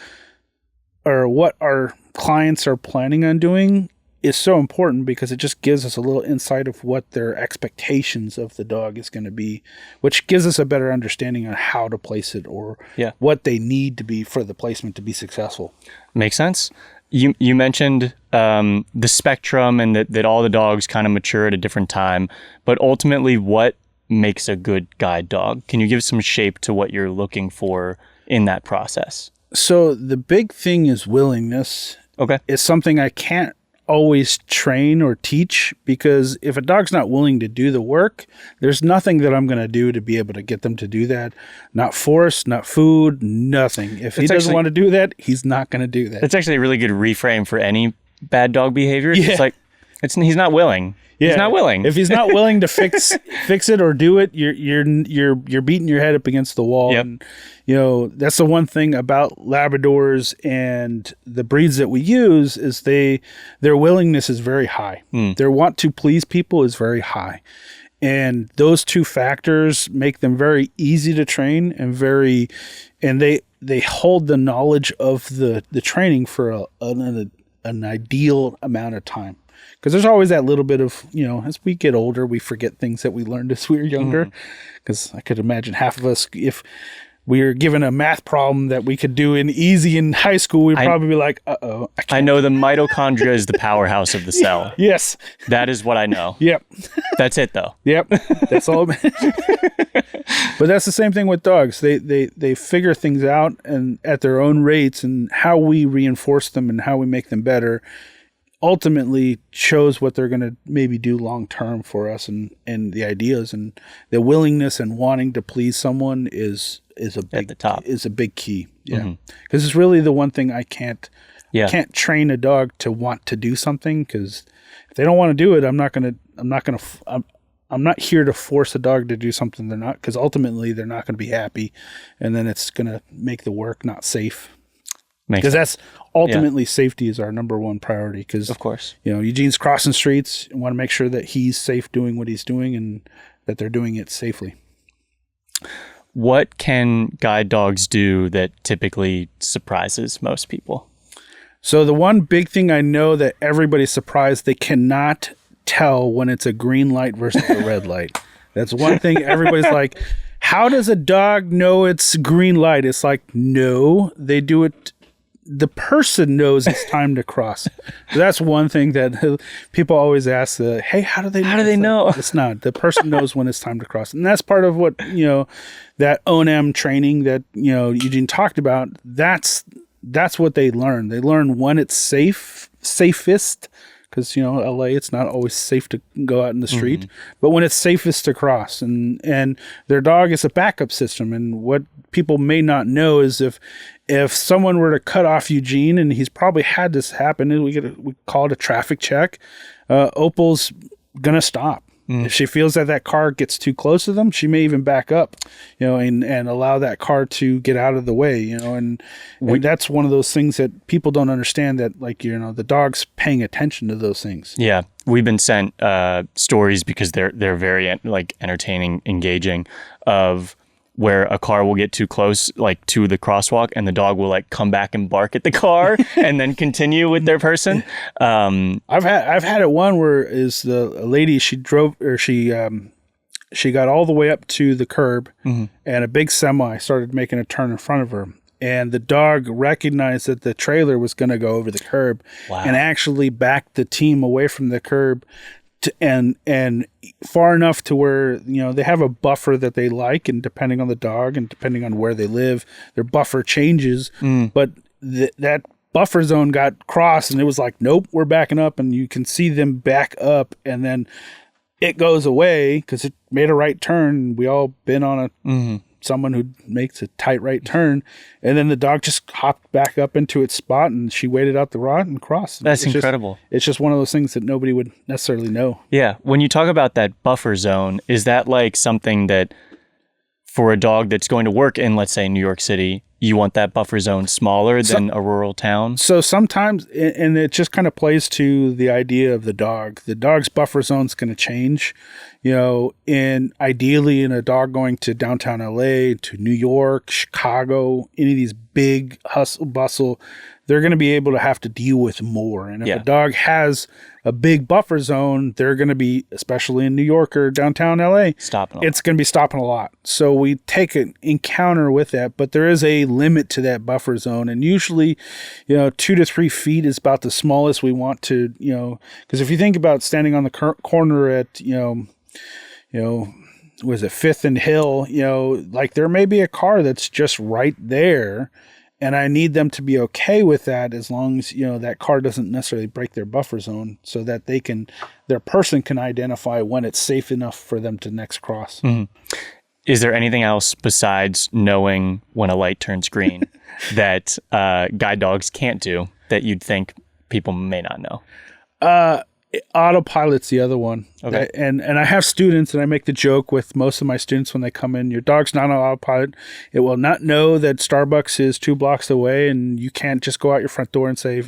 or what our clients are planning on doing is so important, because it just gives us a little insight of what their expectations of the dog is going to be, which gives us a better understanding on how to place it or what they need to be for the placement to be successful. Makes sense. You mentioned the spectrum and that all the dogs kind of mature at a different time, but ultimately what makes a good guide dog? Can you give some shape to what you're looking for in that process? So the big thing is willingness. Okay. It's something I can't always train or teach, because if a dog's not willing to do the work, there's nothing that I'm going to do to be able to get them to do that. Not force, not food, nothing. If he doesn't want to do that, he's not going to do that. That's actually a really good reframe for any bad dog behavior. It's just like, he's not willing. Yeah. He's not willing. If he's not willing to fix it or do it, you're beating your head up against the wall. Yep. And that's the one thing about Labradors and the breeds that we use is their willingness is very high. Their want to please people is very high. And those two factors make them very easy to train and they hold the knowledge of the training for an ideal amount of time. Because there's always that little bit of, as we get older, we forget things that we learned as we were younger. Because I could imagine half of us, if we were given a math problem that we could do easy in high school, we'd probably be like, uh-oh. I know the mitochondria is the powerhouse of the cell. Yes. That is what I know. Yep. That's it, though. Yep. That's all. But that's the same thing with dogs. They figure things out and at their own rates, and how we reinforce them and how we make them better ultimately shows what they're going to maybe do long term for us, and the ideas and the willingness and wanting to please someone is a big, at the top. Is a big key. Yeah. Because it's really the one thing I can't train a dog to want to do something, because if they don't want to do it, I'm not here to force a dog to do something they're not, because ultimately they're not going to be happy, and then it's going to make the work not safe. Because that's ultimately safety is our number one priority. Because of course, Eugene's crossing streets and want to make sure that he's safe doing what he's doing and that they're doing it safely. What can guide dogs do that typically surprises most people? So the one big thing I know that everybody's surprised, they cannot tell when it's a green light versus a red light. That's one thing everybody's like, how does a dog know it's green light? It's like, no, they do it. The person knows it's time to cross. So that's one thing that people always ask, hey, how do they know? How do they know? It's not. The person knows when it's time to cross. And that's part of what, that O&M training that, Eugene talked about. That's what they learn. They learn when it's safest, because, LA, it's not always safe to go out in the street, but when it's safest to cross. And their dog is a backup system. And what people may not know is if someone were to cut off Eugene, and he's probably had this happen, we call it a traffic check, Opal's going to stop. If she feels that car gets too close to them, she may even back up, and allow that car to get out of the way, and that's one of those things that people don't understand, that the dog's paying attention to those things. Yeah. We've been sent stories, because they're very entertaining, engaging, of where a car will get too close, to the crosswalk, and the dog will come back and bark at the car and then continue with their person. I've had it one where is a lady, she got all the way up to the curb, and a big semi started making a turn in front of her. And the dog recognized that the trailer was going to go over the curb, and actually backed the team away from the curb and far enough to where they have a buffer that they like, and depending on the dog and depending on where they live, their buffer changes. But that buffer zone got crossed, and it was like, nope, we're backing up, and you can see them back up, and then it goes away because it made a right turn. We all been on someone who makes a tight right turn, and then the dog just hopped back up into its spot, and she waited out the rod and crossed. That's incredible. It's just one of those things that nobody would necessarily know. Yeah. When you talk about that buffer zone, is that something that for a dog that's going to work in, let's say, New York City, you want that buffer zone smaller than a rural town? So sometimes, and it just kind of plays to the idea of the dog. The dog's buffer zone's going to change, and ideally in a dog going to downtown LA, to New York, Chicago, any of these big hustle bustle, they're going to be able to have to deal with more. And if a dog has a big buffer zone, they're going to be, especially in New York or downtown LA, it's going to be stopping a lot. So we take an encounter with that, but there is a limit to that buffer zone. And usually, 2 to 3 feet is about the smallest we want to, because if you think about standing on the corner at, was it 5th and Hill, there may be a car that's just right there. And I need them to be okay with that, as long as, that car doesn't necessarily break their buffer zone, so that their person can identify when it's safe enough for them to next cross. Is there anything else besides knowing when a light turns green that guide dogs can't do that you'd think people may not know? Autopilot's the other one. Okay. And I have students, and I make the joke with most of my students when they come in, your dog's not on autopilot. It will not know that Starbucks is 2 blocks away, and you can't just go out your front door and say,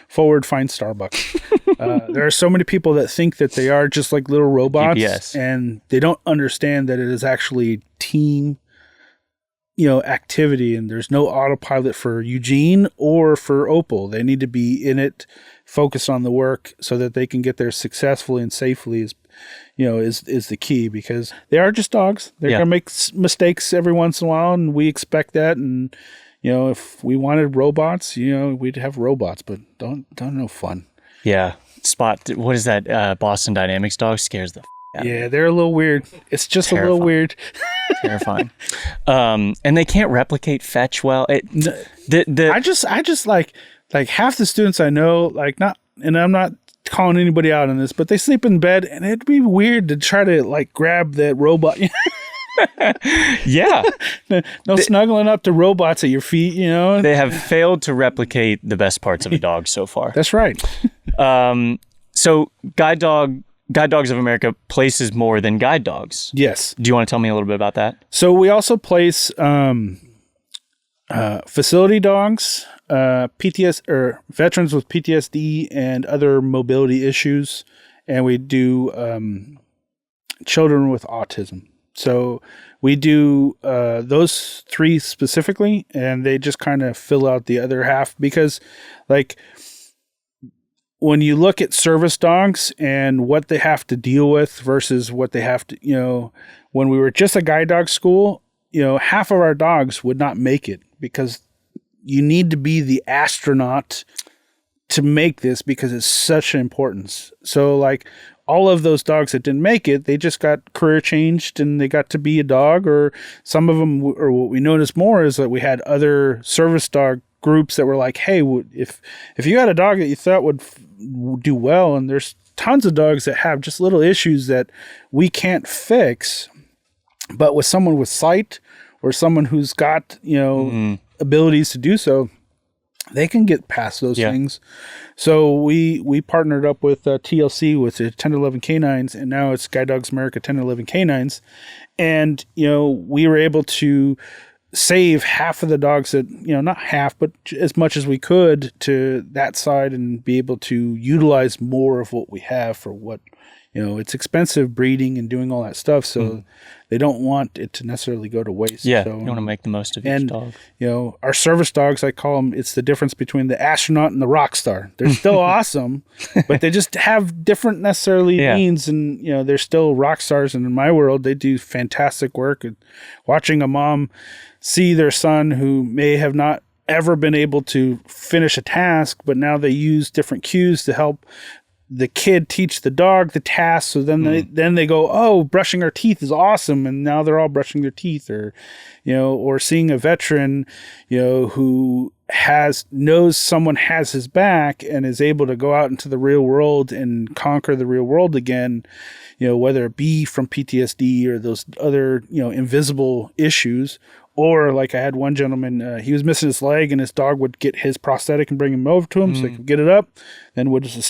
forward, find Starbucks. There are so many people that think that they are just like little robots, GPS. And they don't understand that it is actually team activity, and there's no autopilot for Eugene or for Opal. They need to be in it, focused on the work, so that they can get there successfully and safely is the key, because they are just dogs. They're going to make mistakes every once in a while, and we expect that. And, if we wanted robots, we'd have robots, but don't no fun. Yeah. What is that? Boston Dynamics dog scares the yeah, they're a little weird. It's just terrifying. A little weird. Terrifying. And they can't replicate fetch well. I just like half the students I know, and I'm not calling anybody out on this, but they sleep in bed, and it'd be weird to try to grab that robot. Yeah. No snuggling up to robots at your feet, They have failed to replicate the best parts of a dog so far. That's right. So Guide Dogs of America places more than guide dogs. Yes. Do you want to tell me a little bit about that? So we also place facility dogs, veterans with PTSD and other mobility issues, and we do children with autism. So we do those three specifically, and they just kind of fill out the other half because, like, when you look at service dogs and what they have to deal with versus what they have to, when we were just a guide dog school, half of our dogs would not make it because you need to be the astronaut to make this because it's such an importance. So, like, all of those dogs that didn't make it, they just got career changed and they got to be a dog, or some of them, or what we noticed more is that we had other service dog groups that were like, hey, if you had a dog that you thought would do well, and there's tons of dogs that have just little issues that we can't fix, but with someone with sight or someone who's got, abilities to do so, they can get past those things. So we partnered up with TLC with the 10-11 Canines, and now it's Guide Dogs America 10-11 Canines. And, we were able to save half of the dogs that, not half, but as much as we could to that side and be able to utilize more of what we have for what, it's expensive breeding and doing all that stuff. So they don't want it to necessarily go to waste. Yeah. So, you want to make the most of each dog. Our service dogs, I call them, it's the difference between the astronaut and the rock star. They're still awesome, but they just have different necessarily needs, and, they're still rock stars. And in my world, they do fantastic work. And watching a mom see their son who may have not ever been able to finish a task, but now they use different cues to help the kid teach the dog the task. So then they go, oh, brushing our teeth is awesome. And now they're all brushing their teeth, or seeing a veteran, who knows someone has his back and is able to go out into the real world and conquer the real world again, whether it be from PTSD or those other, invisible issues. Or like I had one gentleman, he was missing his leg, and his dog would get his prosthetic and bring him over to him so they could get it up. Then would just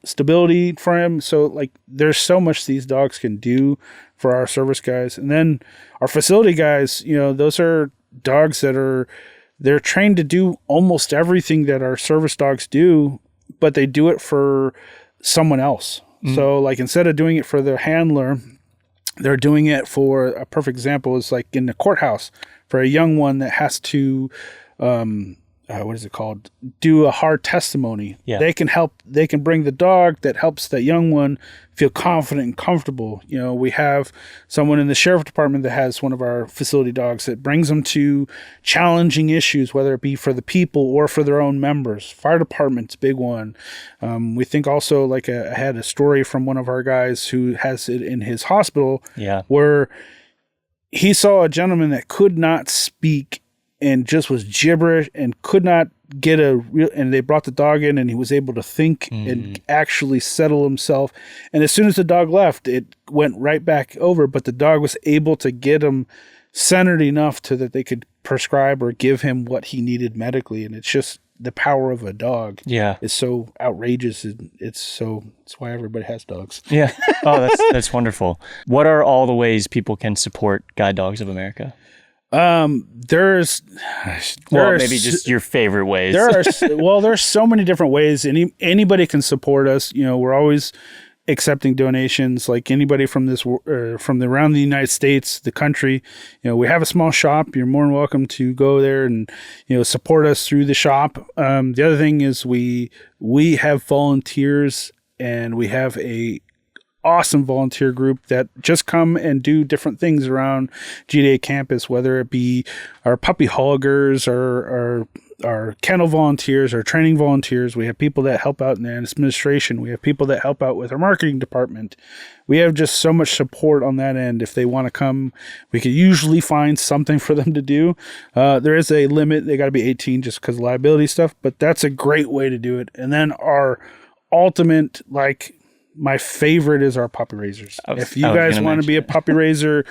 stability for him. So, like, there's so much these dogs can do for our service guys. And then our facility guys, those are dogs that they're trained to do almost everything that our service dogs do, but they do it for someone else. So, like, instead of doing it for their handler, they're doing it for, a perfect example is like in the courthouse for a young one that has to, what is it called? Do a hard testimony. Yeah. They can bring the dog that helps that young one feel confident and comfortable. We have someone in the sheriff department that has one of our facility dogs that brings them to challenging issues, whether it be for the people or for their own members. Fire department's a big one. We think also, like, I had a story from one of our guys who has it in his hospital where he saw a gentleman that could not speak and just was gibberish and could not get and they brought the dog in, and he was able to think and actually settle himself. And as soon as the dog left, it went right back over, but the dog was able to get him centered enough to that they could prescribe or give him what he needed medically. And it's just the power of a dog is so outrageous. It's why everybody has dogs. Yeah. Oh, that's wonderful. What are all the ways people can support Guide Dogs of America? There's maybe just your favorite ways. There's so many different ways. Anybody can support us. We're always accepting donations, like anybody from around the United States, the country. We have a small shop. You're more than welcome to go there and, support us through the shop. The other thing is we have volunteers, and we have a awesome volunteer group that just come and do different things around GDA campus, whether it be our puppy huggers or our kennel volunteers, our training volunteers. We have people that help out in the administration. We have people that help out with our marketing department. We have just so much support on that end. If they want to come, we could usually find something for them to do. There is a limit. They got to be 18 just because of liability stuff, but that's a great way to do it. And then our ultimate, my favorite is our puppy raisers. If you guys want to be a puppy raiser,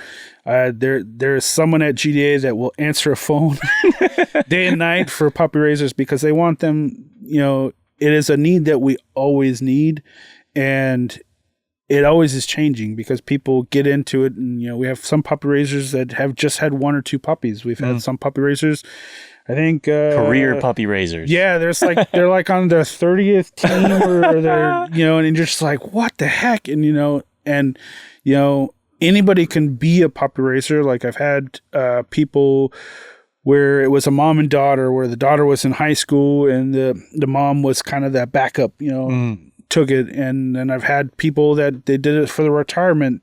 there's someone at GDA that will answer a phone day and night for puppy raisers because they want them. It is a need that we always need, and it always is changing because people get into it. And we have some puppy raisers that have just had one or two puppies. We've had some puppy raisers. I think Career puppy raisers. Yeah, they're like on their 30th team, or they're and you're just like, what the heck? And anybody can be a puppy raiser. Like I've had people where it was a mom and daughter, where the daughter was in high school and the mom was kind of that backup, took it. And then I've had people that they did it for the retirement,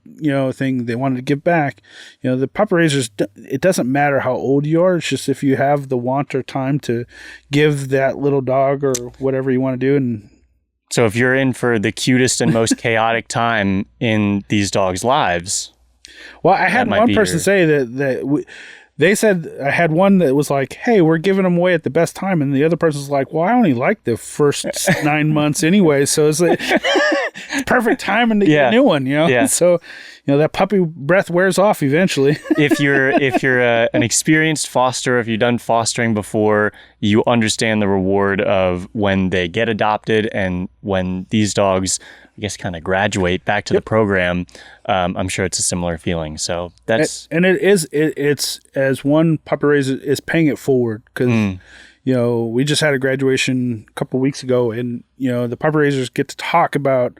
thing. They wanted to give back. The puppy raisers, it doesn't matter how old you are. It's just if you have the want or time to give that little dog or whatever you want to do. And so if you're in for the cutest and most chaotic time in these dogs' lives. Well, I had one person say they said, I had one that was like, hey, we're giving them away at the best time. And the other person's like, well, I only like the first 9 months anyway. So it's like, it's perfect timing to get a new one, Yeah. So, that puppy breath wears off eventually. If you're an experienced foster, if you've done fostering before, you understand the reward of when they get adopted and when these dogs, I guess, kind of graduate back to the program. I'm sure it's a similar feeling. So that's it's as one puppy raiser is paying it forward, because we just had a graduation a couple weeks ago, and the puppy raisers get to talk about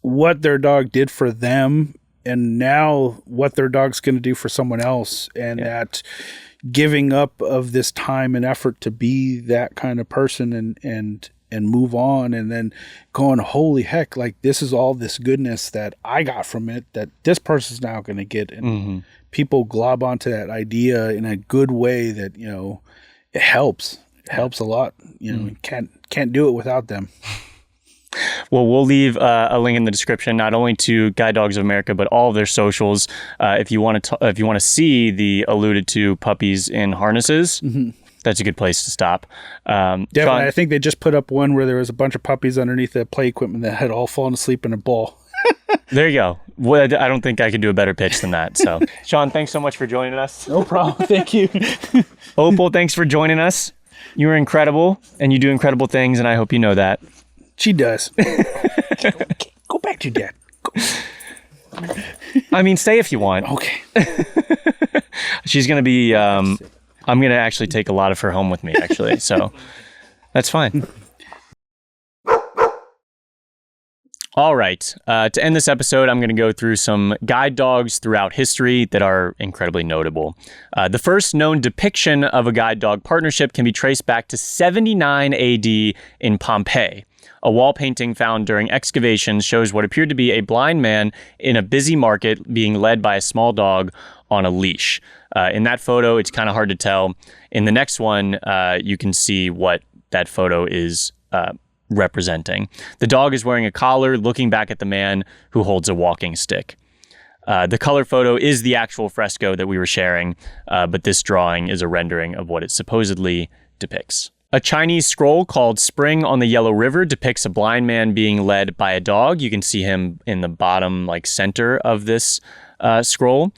what their dog did for them, and now what their dog's going to do for someone else, and that giving up of this time and effort to be that kind of person and move on, and then going, holy heck, like this is all this goodness that I got from it that this person's now going to get. And people glob onto that idea in a good way that, it helps. It helps a lot. Can't do it without them. Well, we'll leave a link in the description, not only to Guide Dogs of America, but all of their socials. If you want to see the alluded to puppies in harnesses, that's a good place to stop. Definitely. Sean, I think they just put up one where there was a bunch of puppies underneath the play equipment that had all fallen asleep in a ball. There you go. Well, I don't think I could do a better pitch than that. So, Sean, thanks so much for joining us. No problem. Thank you. Opal, thanks for joining us. You were incredible, and you do incredible things, and I hope you know that. She does. Go back to your dad. Go. I mean, stay if you want. Okay. She's going to be... I'm going to actually take a lot of her home with me, actually. So that's fine. All right. To end this episode, I'm going to go through some guide dogs throughout history that are incredibly notable. The first known depiction of a guide dog partnership can be traced back to 79 AD in Pompeii. A wall painting found during excavations shows what appeared to be a blind man in a busy market being led by a small dog on a leash. In that photo, it's kind of hard to tell. In the next one, you can see what that photo is representing. The dog is wearing a collar, looking back at the man who holds a walking stick. The color photo is the actual fresco that we were sharing, but this drawing is a rendering of what it supposedly depicts. A Chinese scroll called Spring on the Yellow River depicts a blind man being led by a dog. You can see him in the bottom, center of this scroll.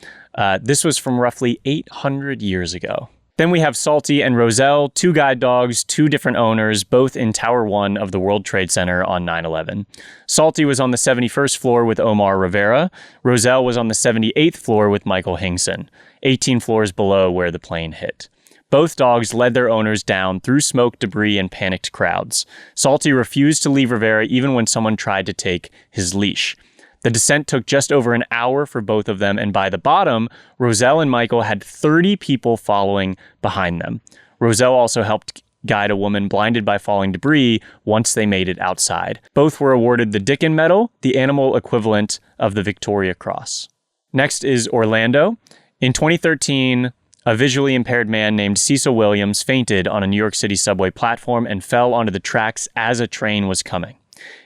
This was from roughly 800 years ago. Then we have Salty and Roselle, two guide dogs, two different owners, both in Tower 1 of the World Trade Center on 9/11. Salty was on the 71st floor with Omar Rivera. Roselle was on the 78th floor with Michael Hingson, 18 floors below where the plane hit. Both dogs led their owners down through smoke, debris, and panicked crowds. Salty refused to leave Rivera even when someone tried to take his leash. The descent took just over an hour for both of them, and by the bottom, Roselle and Michael had 30 people following behind them. Roselle also helped guide a woman blinded by falling debris once they made it outside. Both were awarded the Dickin Medal, the animal equivalent of the Victoria Cross. Next is Orlando. In 2013, a visually impaired man named Cecil Williams fainted on a New York City subway platform and fell onto the tracks as a train was coming.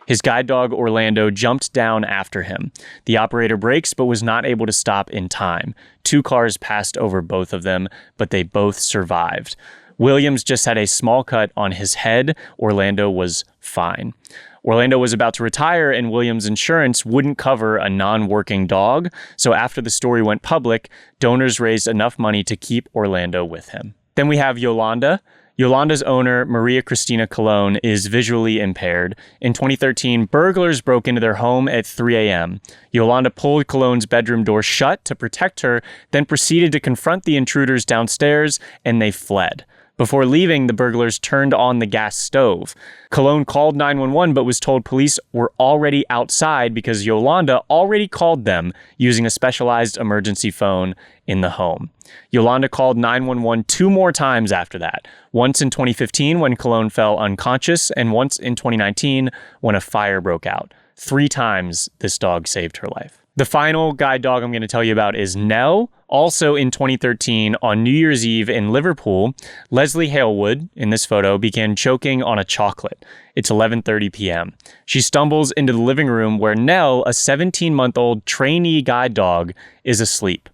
His guide dog, Orlando, jumped down after him. The operator brakes, but was not able to stop in time. 2 cars passed over both of them, but they both survived. Williams just had a small cut on his head. Orlando was fine. Orlando was about to retire, and Williams' insurance wouldn't cover a non-working dog. So after the story went public, donors raised enough money to keep Orlando with him. Then we have Yolanda. Yolanda's owner, Maria Cristina Colon, is visually impaired. In 2013, burglars broke into their home at 3 a.m. Yolanda pulled Colon's bedroom door shut to protect her, then proceeded to confront the intruders downstairs, and they fled. Before leaving, the burglars turned on the gas stove. Cologne called 911 but was told police were already outside because Yolanda already called them using a specialized emergency phone in the home. Yolanda called 911 two more times after that, once in 2015 when Cologne fell unconscious and once in 2019 when a fire broke out. 3 times this dog saved her life. The final guide dog I'm going to tell you about is Nell. Also in 2013, on New Year's Eve in Liverpool, Leslie Halewood, in this photo, began choking on a chocolate. It's 11:30 p.m. She stumbles into the living room where Nell, a 17-month-old trainee guide dog, is asleep.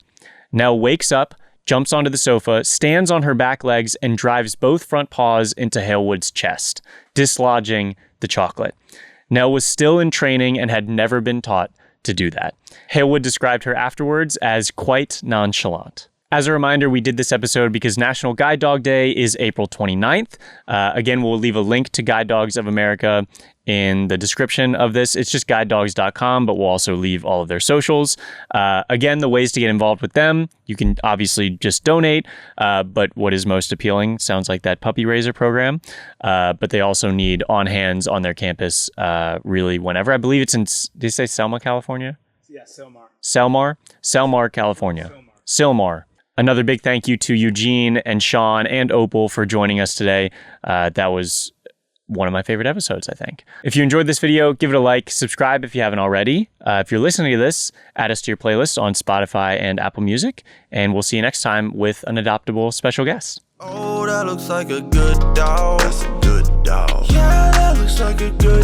Nell wakes up, jumps onto the sofa, stands on her back legs, and drives both front paws into Halewood's chest, dislodging the chocolate. Nell was still in training and had never been taught to do that. Halewood described her afterwards as quite nonchalant. As a reminder, we did this episode because National Guide Dog Day is April 29th. Again, we'll leave a link to Guide Dogs of America in the description of this. It's just guidedogs.com, but we'll also leave all of their socials. Again, the ways to get involved with them, you can obviously just donate, but what is most appealing sounds like that puppy raiser program. But they also need on-hands on their campus really whenever. I believe it's in, did you say Selma, California? Yeah, Selmar. Selmar, California. Sylmar. Another big thank you to Eugene and Sean and Opal for joining us today. That was one of my favorite episodes, I think. If you enjoyed this video, give it a like, subscribe if you haven't already. If you're listening to this, add us to your playlist on Spotify and Apple Music, and we'll see you next time with an adoptable special guest. Oh, that looks like a good dog. That's a good dog. Yeah, that looks like a good